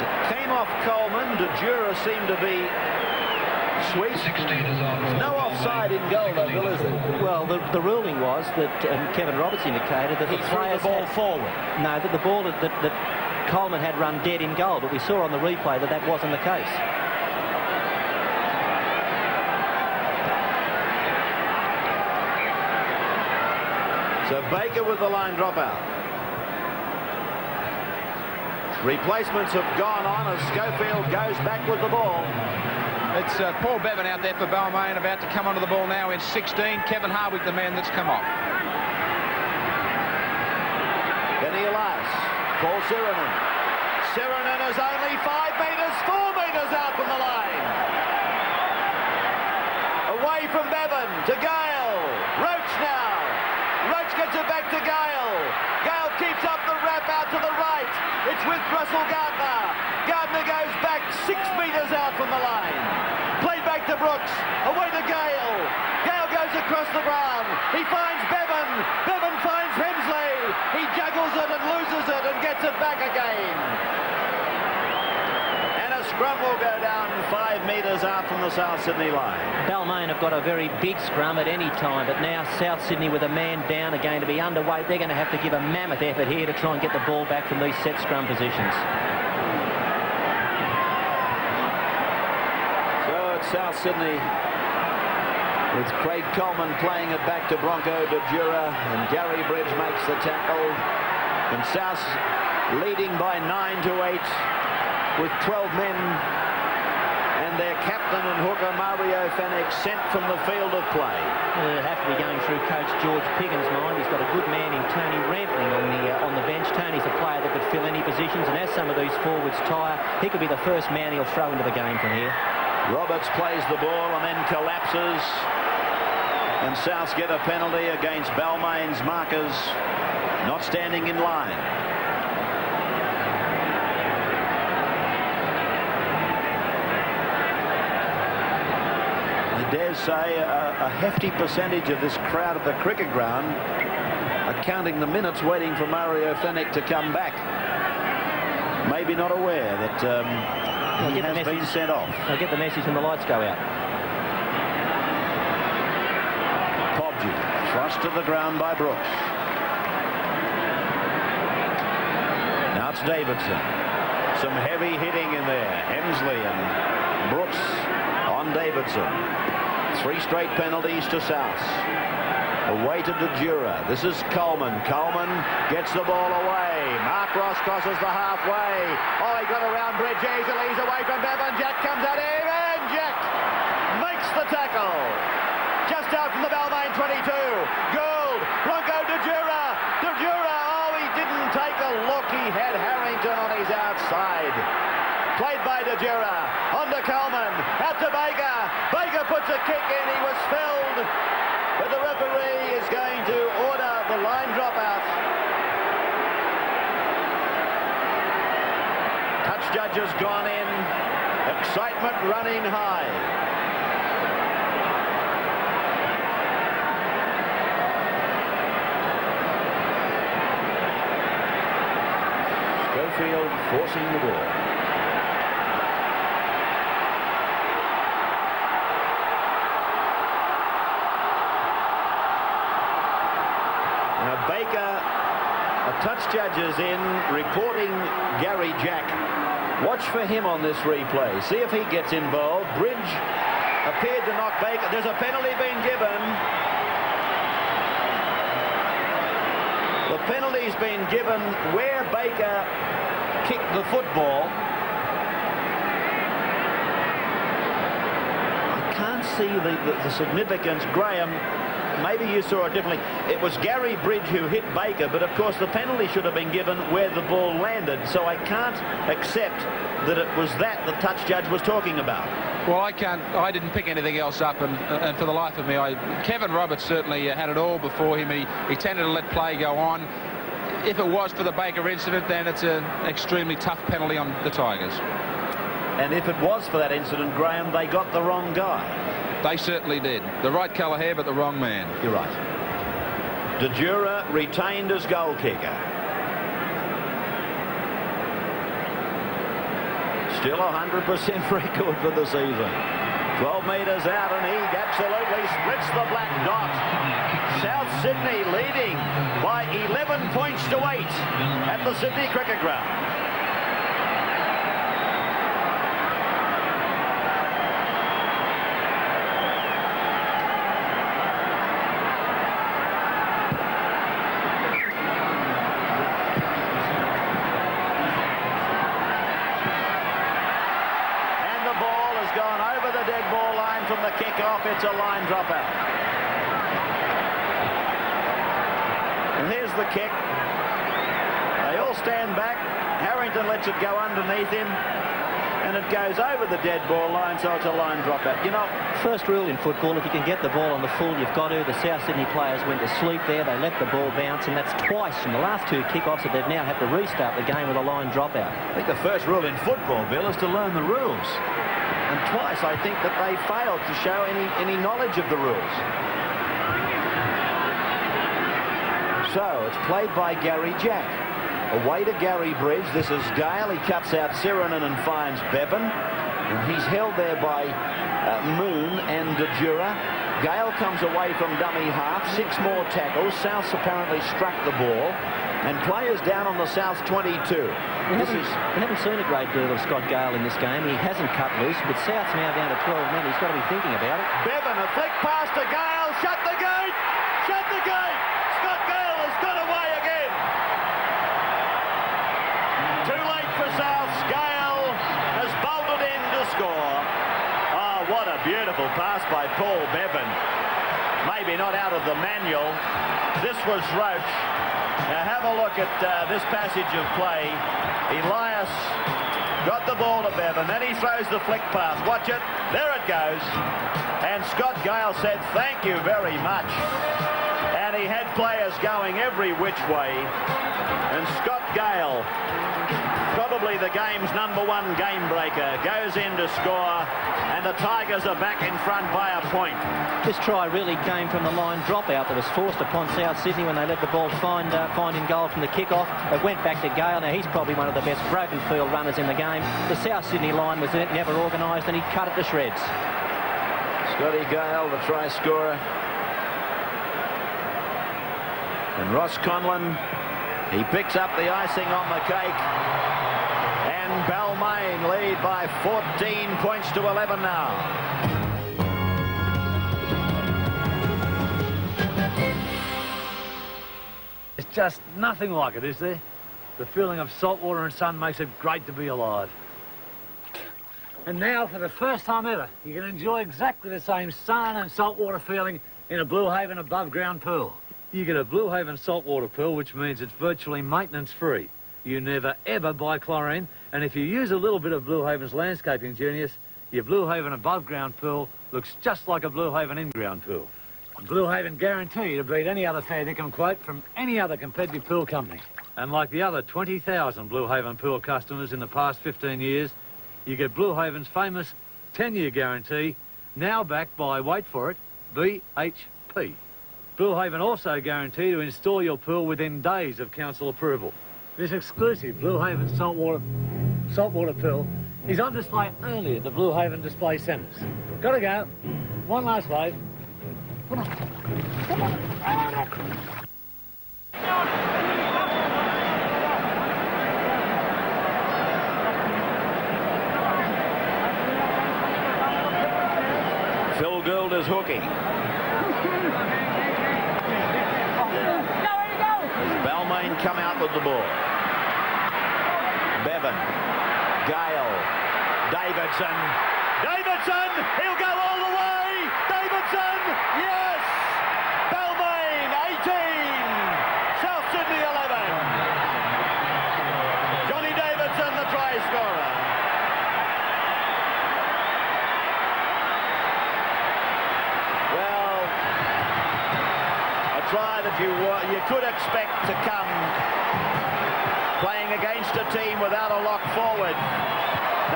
It came off Coleman. De Jura seemed to be sweet. There's no offside in goal, though, Bill, is there? Well, the ruling was that Kevin Roberts indicated that he the threw players the ball had, forward. No, that the ball that Coleman had run dead in goal, but we saw on the replay that that wasn't the case. So Baker with the line drop out. Replacements have gone on as Schofield goes back with the ball. It's Paul Bevan out there for Balmain, about to come onto the ball now in 16. Kevin Harwick, the man that's come off. Benny Elias. Paul Sirenen. Sirenen is only 5 metres, 4 metres out from the line. Away from Bevan to Gale. Roach now. Roach gets it back to Gale. Gale keeps up the wrap out to the right. It's with Russell Gardner. Gardner goes back 6 metres out from the line. Played back to Brooks. Away to Gale. Gale goes across the ground. He finds Bevan. Bevan finds Hemsley. He juggles it and loses it and gets it back again. And a scrum will go down 5 metres out from the South Sydney line. Balmain have got a very big scrum at any time, but now South Sydney with a man down are going to be underweight. They're going to have to give a mammoth effort here to try and get the ball back from these set scrum positions. So it's South Sydney with Craig Coleman playing it back to Bronco de Jura, and Gary Bridge makes the tackle. And South leading by 9 to 8 with 12 men. And their captain and hooker, Mario Fenech, sent from the field of play. It'll have to be going through Coach George Piggins' mind. He's got a good man in Tony Rampling on the bench. Tony's a player that could fill any positions, and as some of these forwards tire, he could be the first man he'll throw into the game from here. Roberts plays the ball and then collapses. And Souths get a penalty against Balmain's markers not standing in line. I dare say a hefty percentage of this crowd at the cricket ground are counting the minutes waiting for Mario Fenech to come back. Maybe not aware that he has been sent off. They'll get the message when the lights go out. Podgy thrust to the ground by Brooks. Now it's Davidson. Some heavy hitting in there. Hemsley and Brooks on Davidson. 3 straight penalties to South. Away to de Jura. This is Coleman. Coleman gets the ball away. Mark Ross crosses the halfway. Oh, he got around Bridge easily. He's away from Bevan. Jack comes at him, and Jack makes the tackle. Just out from the Balmain 22. Gould. Bronco de Jura. De Jura. Oh, he didn't take a look. He had Harrington on his outside. Played by de Jura. On to Coleman. Out to Baker. Baker puts a kick in. He was felled. But the referee is going to order the line dropout. Touch judge has gone in. Excitement running high. Schofield forcing the ball. Now Baker, a touch judge is in, reporting Gary Jack. Watch for him on this replay. See if he gets involved. Bridge appeared to knock Baker. There's a penalty being given. The penalty's been given where Baker kicked the football. I can't see the significance. Graham, maybe you saw it differently. It was Gary Bridge who hit Baker, but of course the penalty should have been given where the ball landed, so I can't accept that it was that the touch judge was talking about. Well, I didn't pick anything else up, and for the life of me, Kevin Roberts certainly had it all before him. He tended to let play go on. If it was for the Baker incident, then it's an extremely tough penalty on the Tigers. And if it was for that incident, Graham, they got the wrong guy. They certainly did. The right colour hair, but the wrong man. You're right. De Jura retained as goal kicker. Still 100% record for the season. 12 metres out, and he absolutely splits the black dot. South Sydney leading by 11 points to 8 at the Sydney Cricket Ground. From the kick-off, it's a line dropout. And here's the kick. They all stand back. Harrington lets it go underneath him, and it goes over the dead ball line, so it's a line dropout. You know, first rule in football, if you can get the ball on the full, you've got to. The South Sydney players went to sleep there. They let the ball bounce, and that's twice in the last two kickoffs that they've now had to restart the game with a line dropout. I think the first rule in football, Bill, is to learn the rules. And twice I think that they failed to show any knowledge of the rules. So it's played by Gary Jack. Away to Gary Bridge. This is Gale. He cuts out Sirenen and finds Bevan. And he's held there by Moon and De Jura. Gale comes away from dummy half. 6 more tackles. South's apparently struck the ball. And players down on the South 22. We haven't seen a great deal of Scott Gale in this game. He hasn't cut loose, but South's now down to 12 men. He's got to be thinking about it. Bevan, a flick pass to Gale. Shut the gate! Shut the gate! Scott Gale has got away again. Too late for South. Gale has bolted in to score. Oh, what a beautiful pass by Paul Bevan. Maybe not out of the manual. This was Roach. Now have a look at this passage of play. Elias got the ball to Bevan, then he throws the flick pass. Watch it. There it goes. And Scott Gale said, thank you very much. And he had players going every which way. And Scott Gale, probably the game's #1 game breaker, goes in to score. And the Tigers are back in front by a point. This try really came from the line dropout that was forced upon South Sydney when they let the ball find in goal from the kick-off. It went back to Gale. Now, he's probably one of the best broken field runners in the game. The South Sydney line was never organised, and he cut it to shreds. Scotty Gale, the try scorer. And Ross Conlon, he picks up the icing on the cake. And Balmain lead by 14 points to 11 now. It's just nothing like it, is there? The feeling of salt water and sun makes it great to be alive. And now, for the first time ever, you can enjoy exactly the same sun and saltwater feeling in a Blue Haven above-ground pool. You get a Blue Haven saltwater pool, which means it's virtually maintenance-free. You never, ever buy chlorine, and if you use a little bit of Blue Haven's landscaping genius, your Blue Haven above-ground pool looks just like a Blue Haven in-ground pool. Blue Haven guarantee to beat any other fair dinkum quote from any other competitive pool company. And like the other 20,000 Blue Haven pool customers in the past 15 years, you get Blue Haven's famous 10-year guarantee, now backed by, wait for it, BHP. Blue Haven also guarantee to install your pool within days of council approval. This exclusive Blue Haven saltwater pool is on display only at the Blue Haven display centres. Gotta go. One last wave. Come on. Come on. Phil Gould is hooking. Balmain come out with the ball. Bevan, Gale, Davidson. Davidson, he'll go all the way. Davidson, yes. Balmain, 18. South Sydney 11. Johnny Davidson, the try scorer. Well, a try that you could expect to come playing against a team without a lock forward.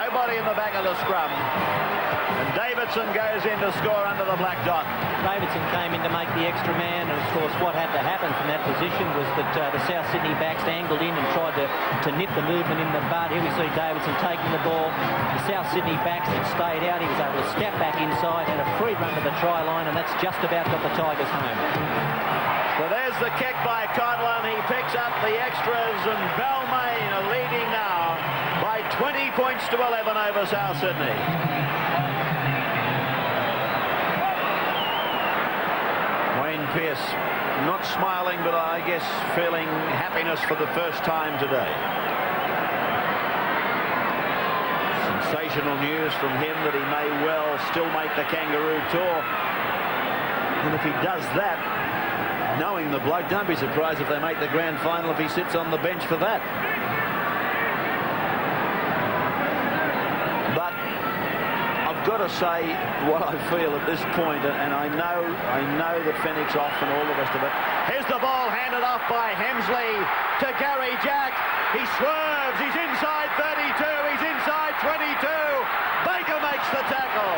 Nobody in the back of the scrum. And Davidson goes in to score under the black dot. Davidson came in to make the extra man, and of course what had to happen from that position was that the South Sydney backs angled in and tried to nip the movement in the bud. Here we see Davidson taking the ball. The South Sydney backs had stayed out. He was able to step back inside, had a free run to the try line, and that's just about got the Tigers home. So there's the kick by Conlon. He picks up the extras, and Balmain are leading now by 20 points to 11 over South Sydney. Wayne Pearce not smiling, but I guess feeling happiness for the first time today. Sensational news from him that he may well still make the Kangaroo Tour. And if he does that, knowing the bloke, don't be surprised if they make the grand final if he sits on the bench for that. But I've got to say what I feel at this point, and I know that Fenwick's off and all the rest of it. Here's the ball handed off by Hemsley to Gary Jack. He swerves, he's inside 32, he's inside 22. Baker makes the tackle.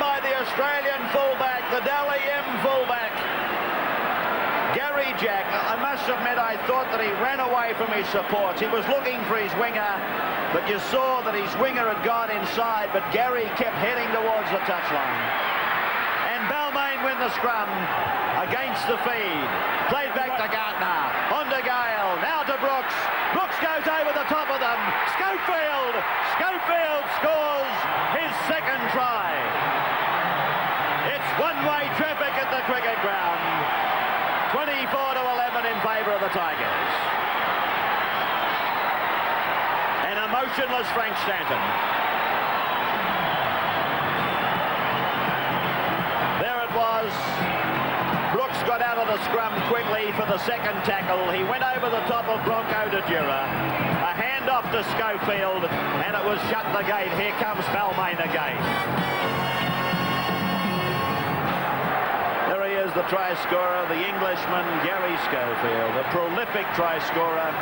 By the Australian fullback, the Dally M fullback, Gary Jack. I must admit, I thought that he ran away from his supports. He was looking for his winger, but you saw that his winger had gone inside, but Gary kept heading towards the touchline. And Balmain win the scrum against the feed. Played back to Gartner, on to Gale, now to Brooks. Brooks goes over the top of them. Schofield scores his second try. One-way traffic at the cricket ground. 24-11 in favour of the Tigers. An emotionless Frank Stanton. There it was. Brooks got out of the scrum quickly for the second tackle. He went over the top of Bronco de Dura. A handoff to Schofield, and it was shut the gate. Here comes Balmain again. The try scorer, the Englishman Gary Schofield, a prolific try scorer.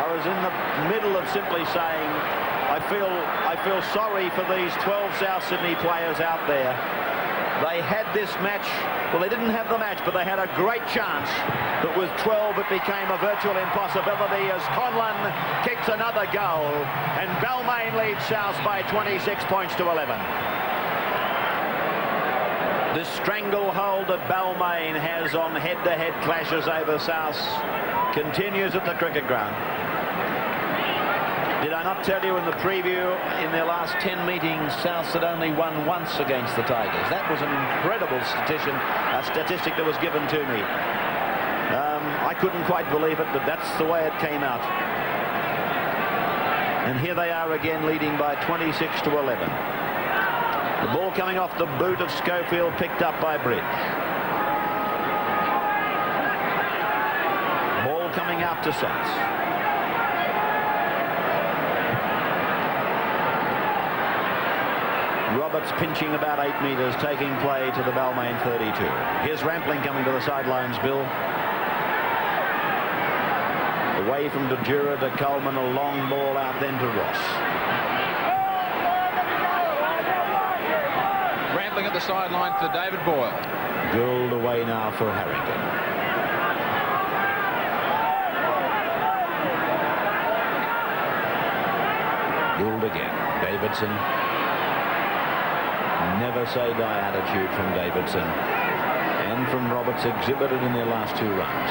I was in the middle of simply saying I feel sorry for these 12 South Sydney players out there. They had this match, well, they didn't have the match, but they had a great chance. But with 12, it became a virtual impossibility as Conlon kicks another goal, and Balmain leads South by 26 points to 11. This stranglehold that Balmain has on head-to-head clashes over South continues at the cricket ground. Did I not tell you in the preview, in their last 10 meetings, South had only won once against the Tigers? That was an incredible statistic that was given to me. I couldn't quite believe it, but that's the way it came out. And here they are again, leading by 26 to 11. The ball coming off the boot of Schofield, picked up by Bridge. coming out to South. Roberts pinching about 8 metres, taking play to the Balmain 32. Here's Rampling coming to the sidelines, Bill. Away from De Jura to Coleman, a long ball out then to Ross. Rampling at the sideline for David Boyle. Gould away now for Harrington. Gould again. Davidson. Never say die attitude from Davidson and from Roberts, exhibited in their last 2 runs.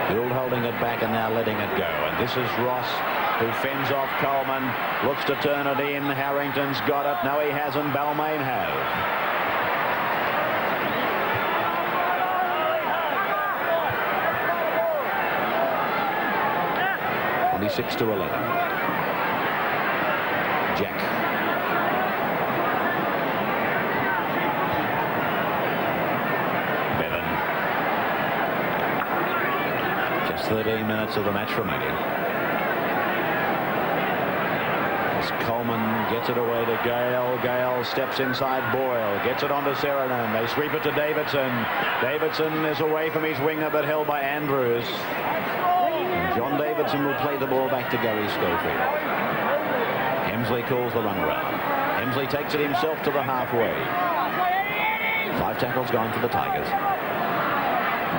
Gould holding it back and now letting it go, and this is Ross who fends off Coleman, looks to turn it in. Harrington's got it. No, he hasn't. Balmain have. (26 to 11). Jack. 13 minutes of the match remaining. As Coleman gets it away to Gale. Gale steps inside Boyle. Gets it onto Sheridan. They sweep it to Davidson. Davidson is away from his winger but held by Andrews. John Davidson will play the ball back to Gary Schofield. Hemsley calls the run around. Hemsley takes it himself to the halfway. 5 tackles gone for the Tigers.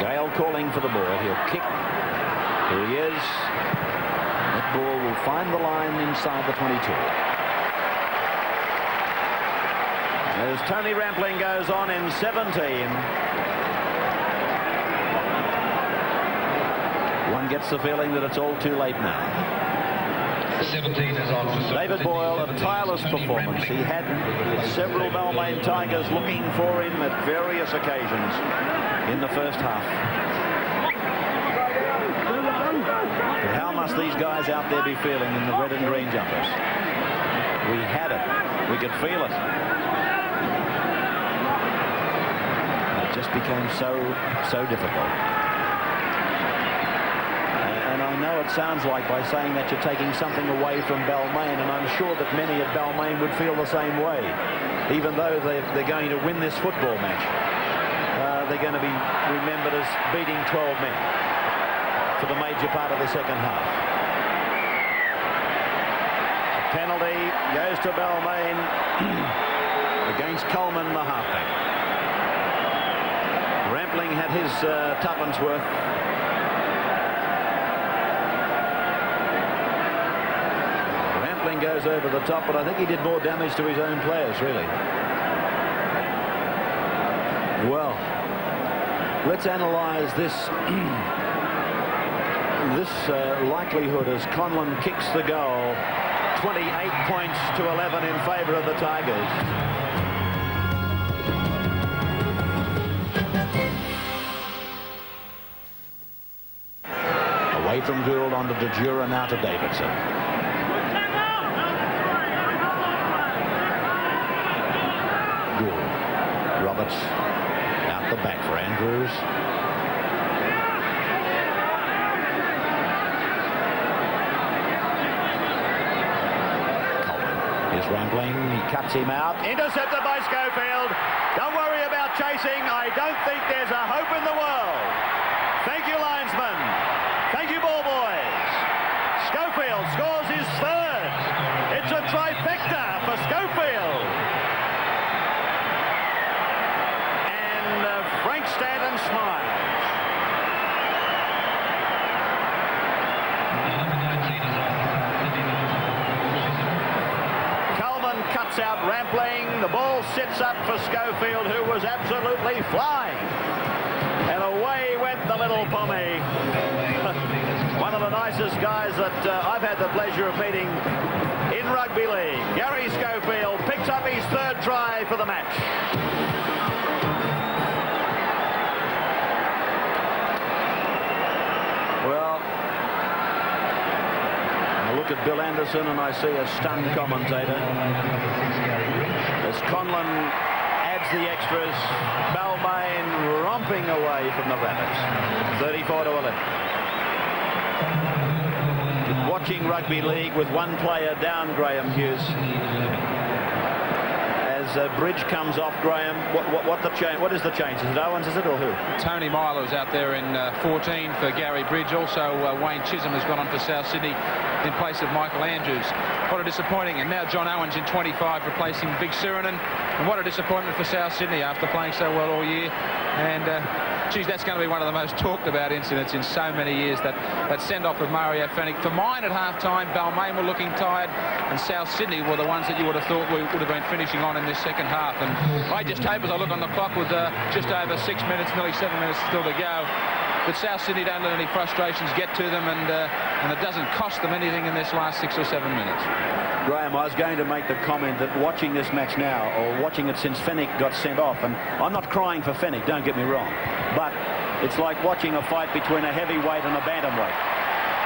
Gale calling for the ball. He'll kick. Here he is. That ball will find the line inside the 22. As Tony Rampling goes on in 17. One gets the feeling that it's all too late now. 17 is on for David Boyle, a tireless performance. He had several Balmain Tigers looking for him at various occasions in the first half. But how must these guys out there be feeling in the red and green jumpers? We had it. We could feel it. It just became so difficult. And I know it sounds like by saying that you're taking something away from Balmain, and I'm sure that many at Balmain would feel the same way. Even though they're going to win this football match, they're going to be remembered as beating 12 men for the major part of the second half. The penalty goes to Balmain against Coleman, the halfback. Rampling had his tuppence worth. Rampling goes over the top, but I think he did more damage to his own players, really. Well, let's analyse this likelihood as Conlon kicks the goal. 28 points to 11 in favour of the Tigers. Away from Gould onto De Jura, now to Davidson. Gould. Roberts out the back for Andrews. Here's Rampling. He cuts him out. Intercepted by Schofield. Don't worry about chasing. I don't think there's a hope in the world. Thank you, linesman. Thank you, ball boys. Schofield scores his third. It's a trifecta for Schofield. And Frank Stanton smiles. Cuts out Rampling. The ball sits up for Schofield, who was absolutely flying. And away went the little Pommy. One of the nicest guys that I've had the pleasure of meeting in rugby league. Gary Schofield picks up his third try for the match. Well, I look at Bill Anderson and I see a stunned commentator. As Conlon adds the extras, Balmain romping away from the Rabbits. 34 to 11. watching rugby league with one player down, Graham Hughes. As Bridge comes off, Graham, what is the change? Is it Owens, is it, or who? Tony Myler's out there in 14 for Gary Bridge. Also, Wayne Chisholm has gone on for South Sydney in place of Michael Andrews. What a disappointing. And now John Owens in 25 replacing Big Sirinen. And what a disappointment for South Sydney after playing so well all year. And geez, that's going to be one of the most talked about incidents in so many years, that send-off of Mario Fenech. For mine at half-time, Balmain were looking tired, and South Sydney were the ones that you would have thought we would have been finishing on in this second half. And I just hope, as I look on the clock with just over 6 minutes, nearly 7 minutes still to go, that South Sydney don't let any frustrations get to them, and it doesn't cost them anything in this last 6 or 7 minutes. Graham, I was going to make the comment that watching this match now, or watching it since Fenech got sent off, and I'm not crying for Fenech, don't get me wrong, but it's like watching a fight between a heavyweight and a bantamweight.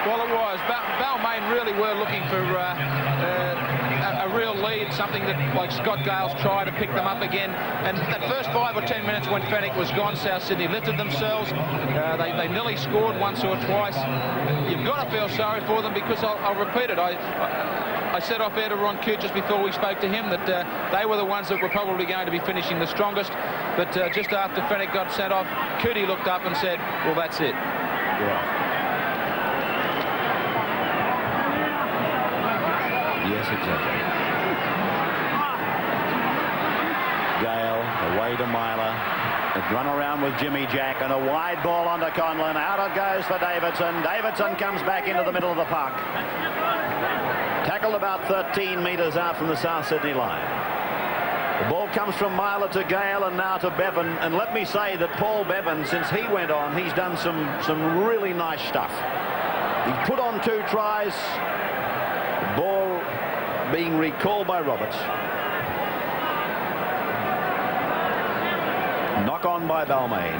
Well, it was. Balmain really were looking for a real lead, something that, like Scott Gale's tried to pick them up again. And that first 5 or 10 minutes when Fenech was gone, South Sydney lifted themselves. They nearly scored once or twice. You've got to feel sorry for them, because I'll repeat it. I said off air to Ron Coote just before we spoke to him that they were the ones that were probably going to be finishing the strongest. But just after Fenech got sent off, Coote looked up and said, well, that's it. Yeah. Yes, exactly. Gale away to Myler. A run around with Jimmy Jack, and a wide ball onto Conlon. Out it goes for Davidson. Davidson comes back into the middle of the park. Tackled about 13 metres out from the South Sydney line. The ball comes from Myler to Gale and now to Bevan. And let me say that Paul Bevan, since he went on, he's done some really nice stuff. He's put on 2 tries. The ball being recalled by Roberts. Knock on by Balmain.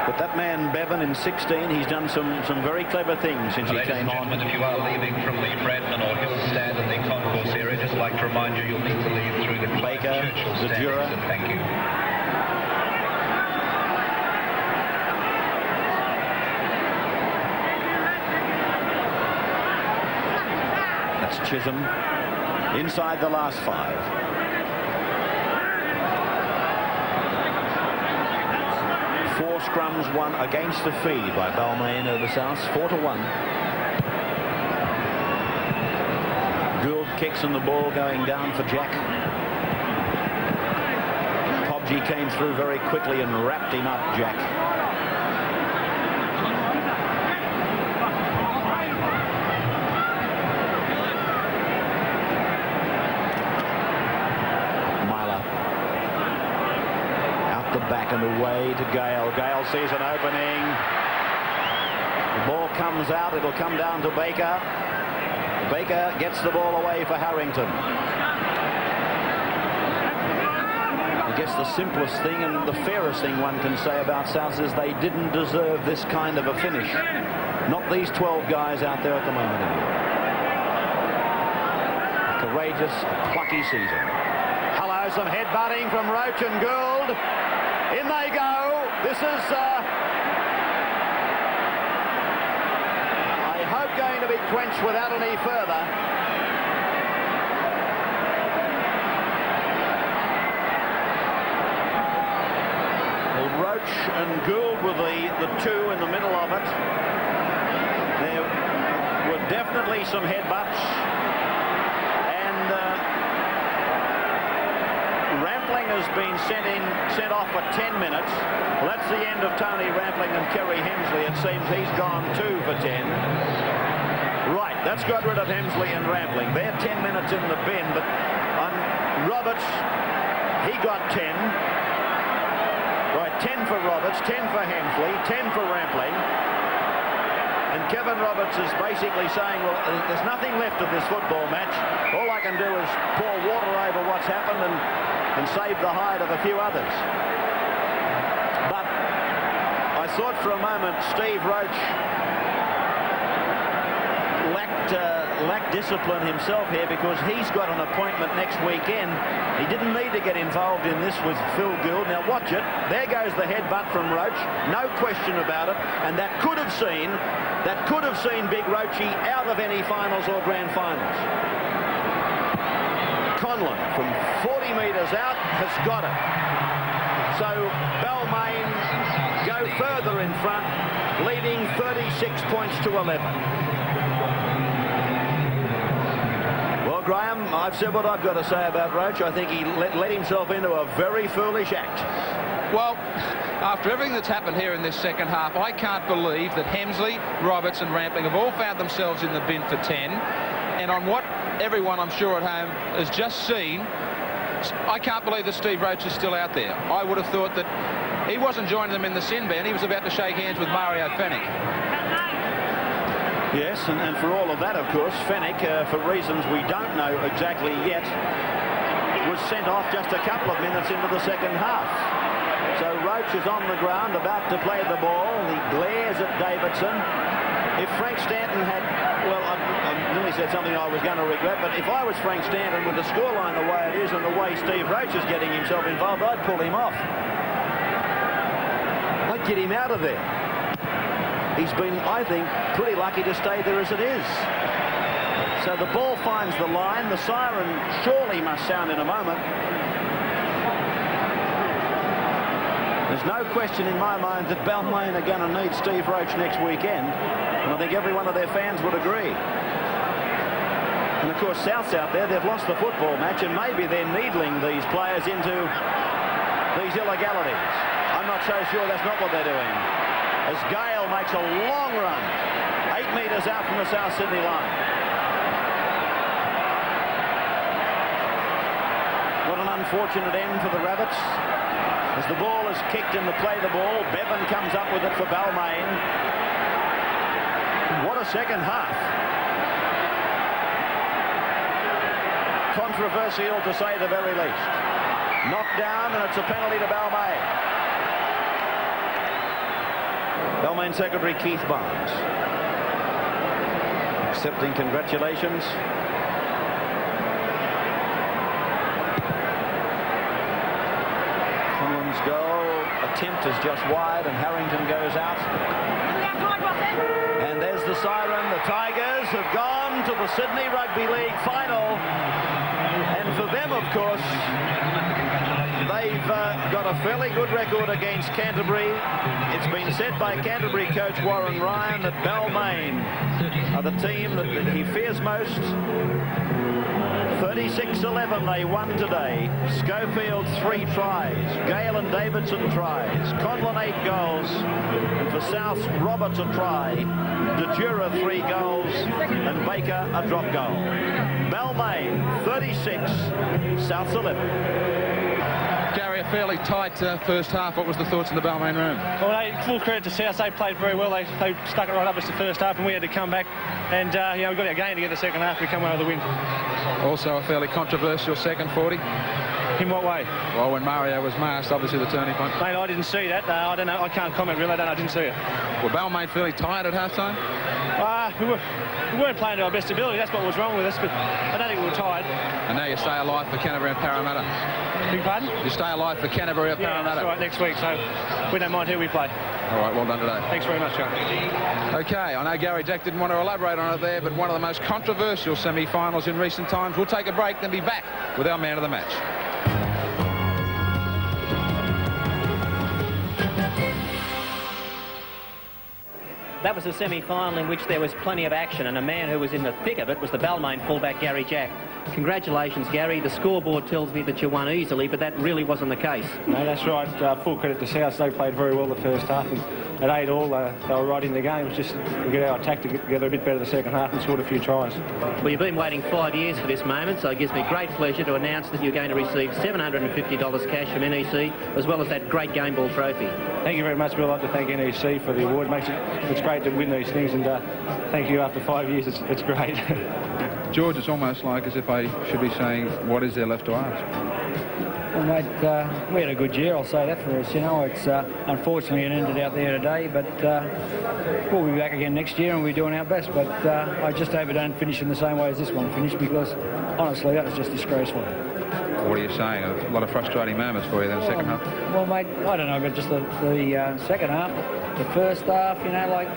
But that man Bevan in 16, he's done some very clever things since he came on. If you are leaving from the Bradman or Hill stand in the concourse area, just like to remind you, you'll need to leave through the Baker, the Jura. Thank you. That's Chisholm inside the last 5. Four scrums won against the feed by Balmain over South, 4-1. Gould kicks and the ball going down for Jack. Pobji came through very quickly and wrapped him up, Jack. Back and away to Gale. Gale sees an opening. The ball comes out. It'll come down to Baker. Baker gets the ball away for Harrington. I guess the simplest thing and the fairest thing one can say about South is they didn't deserve this kind of a finish. Not these 12 guys out there at the moment anyway. A courageous, plucky season. Hello, some headbutting from Roach and Gould. In they go. This is, I hope, going to be quenched without any further. Well, Roach and Gould were the 2 in the middle of it. There were definitely some headbutts. Rampling has been sent off for 10 minutes. Well, that's the end of Tony Rampling and Kerry Hemsley. It seems he's gone 2 for 10. Right, that's got rid of Hemsley and Rampling. They're 10 minutes in the bin, but on Roberts, he got 10. Right, 10 for Roberts, 10 for Hemsley, 10 for Rampling. And Kevin Roberts is basically saying, well, there's nothing left of this football match. All I can do is pour water over what's happened and save the hide of a few others. But I thought for a moment Steve Roach lacked lacked discipline himself here because he's got an appointment next weekend. He didn't need to get involved in this with Phil Gould. Now watch it. There goes the headbutt from Roach. No question about it. And that could have seen Big Roachy out of any finals or grand finals. Conlon from 40 metres out has got it. So Balmain go further in front, leading 36 points to 11. Well, Graham, I've said what I've got to say about Roach. I think he let himself into a very foolish act. Well, after everything that's happened here in this second half, I can't believe that Hemsley, Roberts and Rampling have all found themselves in the bin for 10. And on what everyone, I'm sure, at home has just seen, I can't believe that Steve Roach is still out there. I would have thought that he wasn't joining them in the sin bin. He was about to shake hands with Mario Fennick. Yes, and for all of that, of course, Fennick, for reasons we don't know exactly yet, was sent off just a couple of minutes into the second half. So Roach is on the ground, about to play the ball. He glares at Davidson. If Frank Stanton had, well, I nearly said something I was going to regret, but if I was Frank Stanton with the scoreline the way it is and the way Steve Roach is getting himself involved, I'd pull him off. I'd get him out of there. He's been, I think, pretty lucky to stay there as it is. So the ball finds the line. The siren surely must sound in a moment. There's no question in my mind that Balmain are going to need Steve Roach next weekend. And I think every one of their fans would agree. And of course, South's out there. They've lost the football match, and maybe they're needling these players into these illegalities. I'm not so sure that's not what they're doing. As Gale makes a long run, 8 metres out from the South Sydney line. What an unfortunate end for the Rabbits. As the ball is kicked in the play the ball, Bevan comes up with it for Balmain. What a second half. Controversial to say the very least. Knocked down, and it's a penalty to Balmain. Balmain Secretary Keith Barnes accepting congratulations. Conlon's goal attempt is just wide, and Harrington goes out. And there's the siren. The Tigers have gone to the Sydney Rugby League final. And for them, of course, they've got a fairly good record against Canterbury. It's been said by Canterbury coach Warren Ryan that Balmain are the team that he fears most. 36-11 they won today. Schofield 3 tries. Gale and Davidson tries. Conlon 8 goals. And for South, Roberts a try. De Jura 3 goals. And Baker a drop goal. Balmain 36, South's 11. Gary, a fairly tight first half. What was the thoughts in the Balmain room? Well, full credit to South. They played very well. They stuck it right up as the first half, and we had to come back. And, we got our game to get the second half. We come away with the win. Also a fairly controversial second 40. In what way? Well, when Mario was masked, obviously the turning point. Mate, I didn't see that. I don't know. I can't comment really. I didn't see it. Were Balmain fairly tired at half-time? We weren't playing to our best ability. That's what was wrong with us, but I don't think we were tired. And now you stay alive for Canterbury and Parramatta. Big pardon? You stay alive for Canterbury or Parramatta. That's right, next week, so we don't mind who we play. All right, well done today. Thanks very much, John. OK, I know Gary Jack didn't want to elaborate on it there, but one of the most controversial semi-finals in recent times. We'll take a break, then be back with our man of the match. That was a semi-final in which there was plenty of action, and a man who was in the thick of it was the Balmain fullback, Gary Jack. Congratulations, Gary. The scoreboard tells me that you won easily, but that really wasn't the case. No, that's right. Full credit to South. They played very well the first half, and at 8-8, they were right in the game. It was just to get our attack together a bit better the second half and scored a few tries. Well, you've been waiting 5 years for this moment, so it gives me great pleasure to announce that you're going to receive $750 cash from NEC, as well as that great game ball trophy. Thank you very much. We'd like to thank NEC for the award. It's great to win these things, and thank you after 5 years. It's great. George, it's almost like as if I should be saying, what is there left to ask? Well, mate, we had a good year, I'll say that for us. You know, it's unfortunately it ended out there today, but we'll be back again next year and we'll be doing our best. But I just hope we don't finish in the same way as this one finished, because honestly, that was just disgraceful. What are you saying? A lot of frustrating moments for you in the second half? Well, mate, I don't know, but just the second half, the first half, you know, like,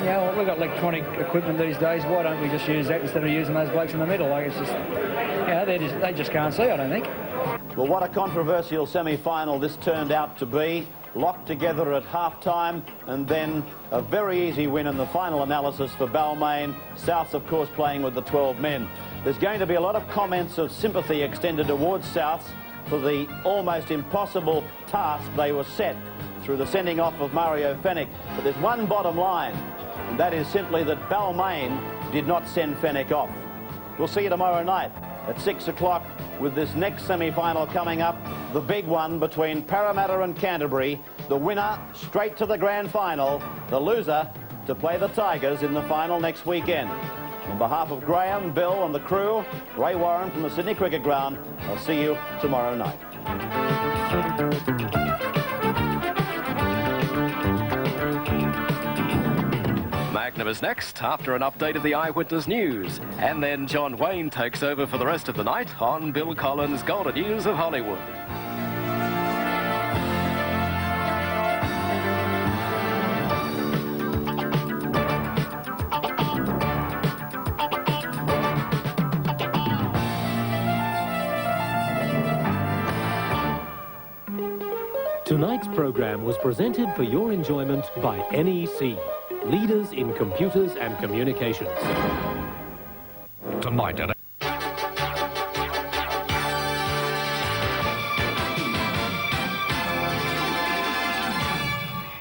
you know, we've got electronic equipment these days. Why don't we just use that instead of using those blokes in the middle? Like, it's just, you know, they just can't see, I don't think. Well, what a controversial semi-final this turned out to be. Locked together at half-time, and then a very easy win in the final analysis for Balmain. Souths, of course, playing with the 12 men. There's going to be a lot of comments of sympathy extended towards Souths for the almost impossible task they were set through the sending off of Mario Fenech. But there's one bottom line, and that is simply that Balmain did not send Fenech off. We'll see you tomorrow night at 6 o'clock with this next semi-final coming up, the big one between Parramatta and Canterbury. The winner straight to the grand final, the loser to play the Tigers in the final next weekend. On behalf of Graham, Bill and the crew, Ray Warren from the Sydney Cricket Ground, I'll see you tomorrow night. Magnum is next after an update of the Eyewitness News. And then John Wayne takes over for the rest of the night on Bill Collins' Golden News of Hollywood. Tonight's program was presented for your enjoyment by NEC, leaders in computers and communications. Tonight at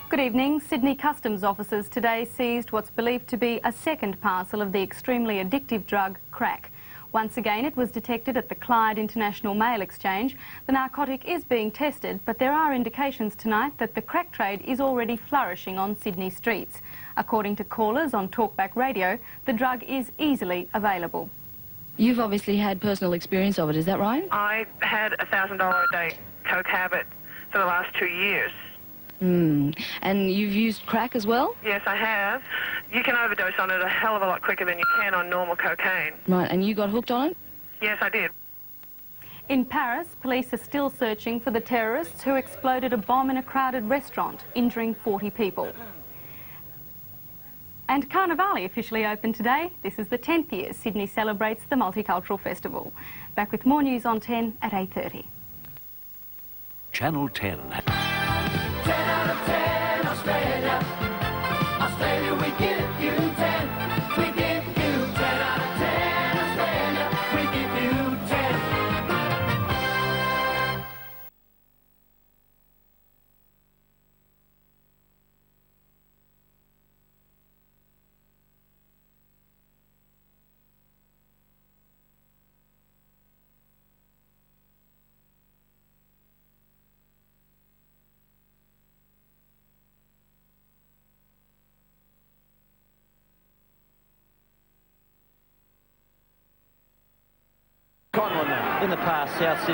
Good evening. Sydney Customs officers today seized what's believed to be a second parcel of the extremely addictive drug crack. Once again, it was detected at the Clyde International Mail Exchange. The narcotic is being tested, but there are indications tonight that the crack trade is already flourishing on Sydney streets. According to callers on Talkback Radio, the drug is easily available. You've obviously had personal experience of it, is that right? I had a $1,000 a day coke habit for the last 2 years. And you've used crack as well? Yes, I have. You can overdose on it a hell of a lot quicker than you can on normal cocaine. Right, and you got hooked on it? Yes, I did. In Paris, police are still searching for the terrorists who exploded a bomb in a crowded restaurant, injuring 40 people. And Carnivale officially opened today. This is the 10th year Sydney celebrates the Multicultural Festival. Back with more news on 10 at 8:30. Channel 10. 10 out of 10, Australia. Australia, we give you 10. We give you 10 out of 10, Australia. We give you 10. In the past, South Sydney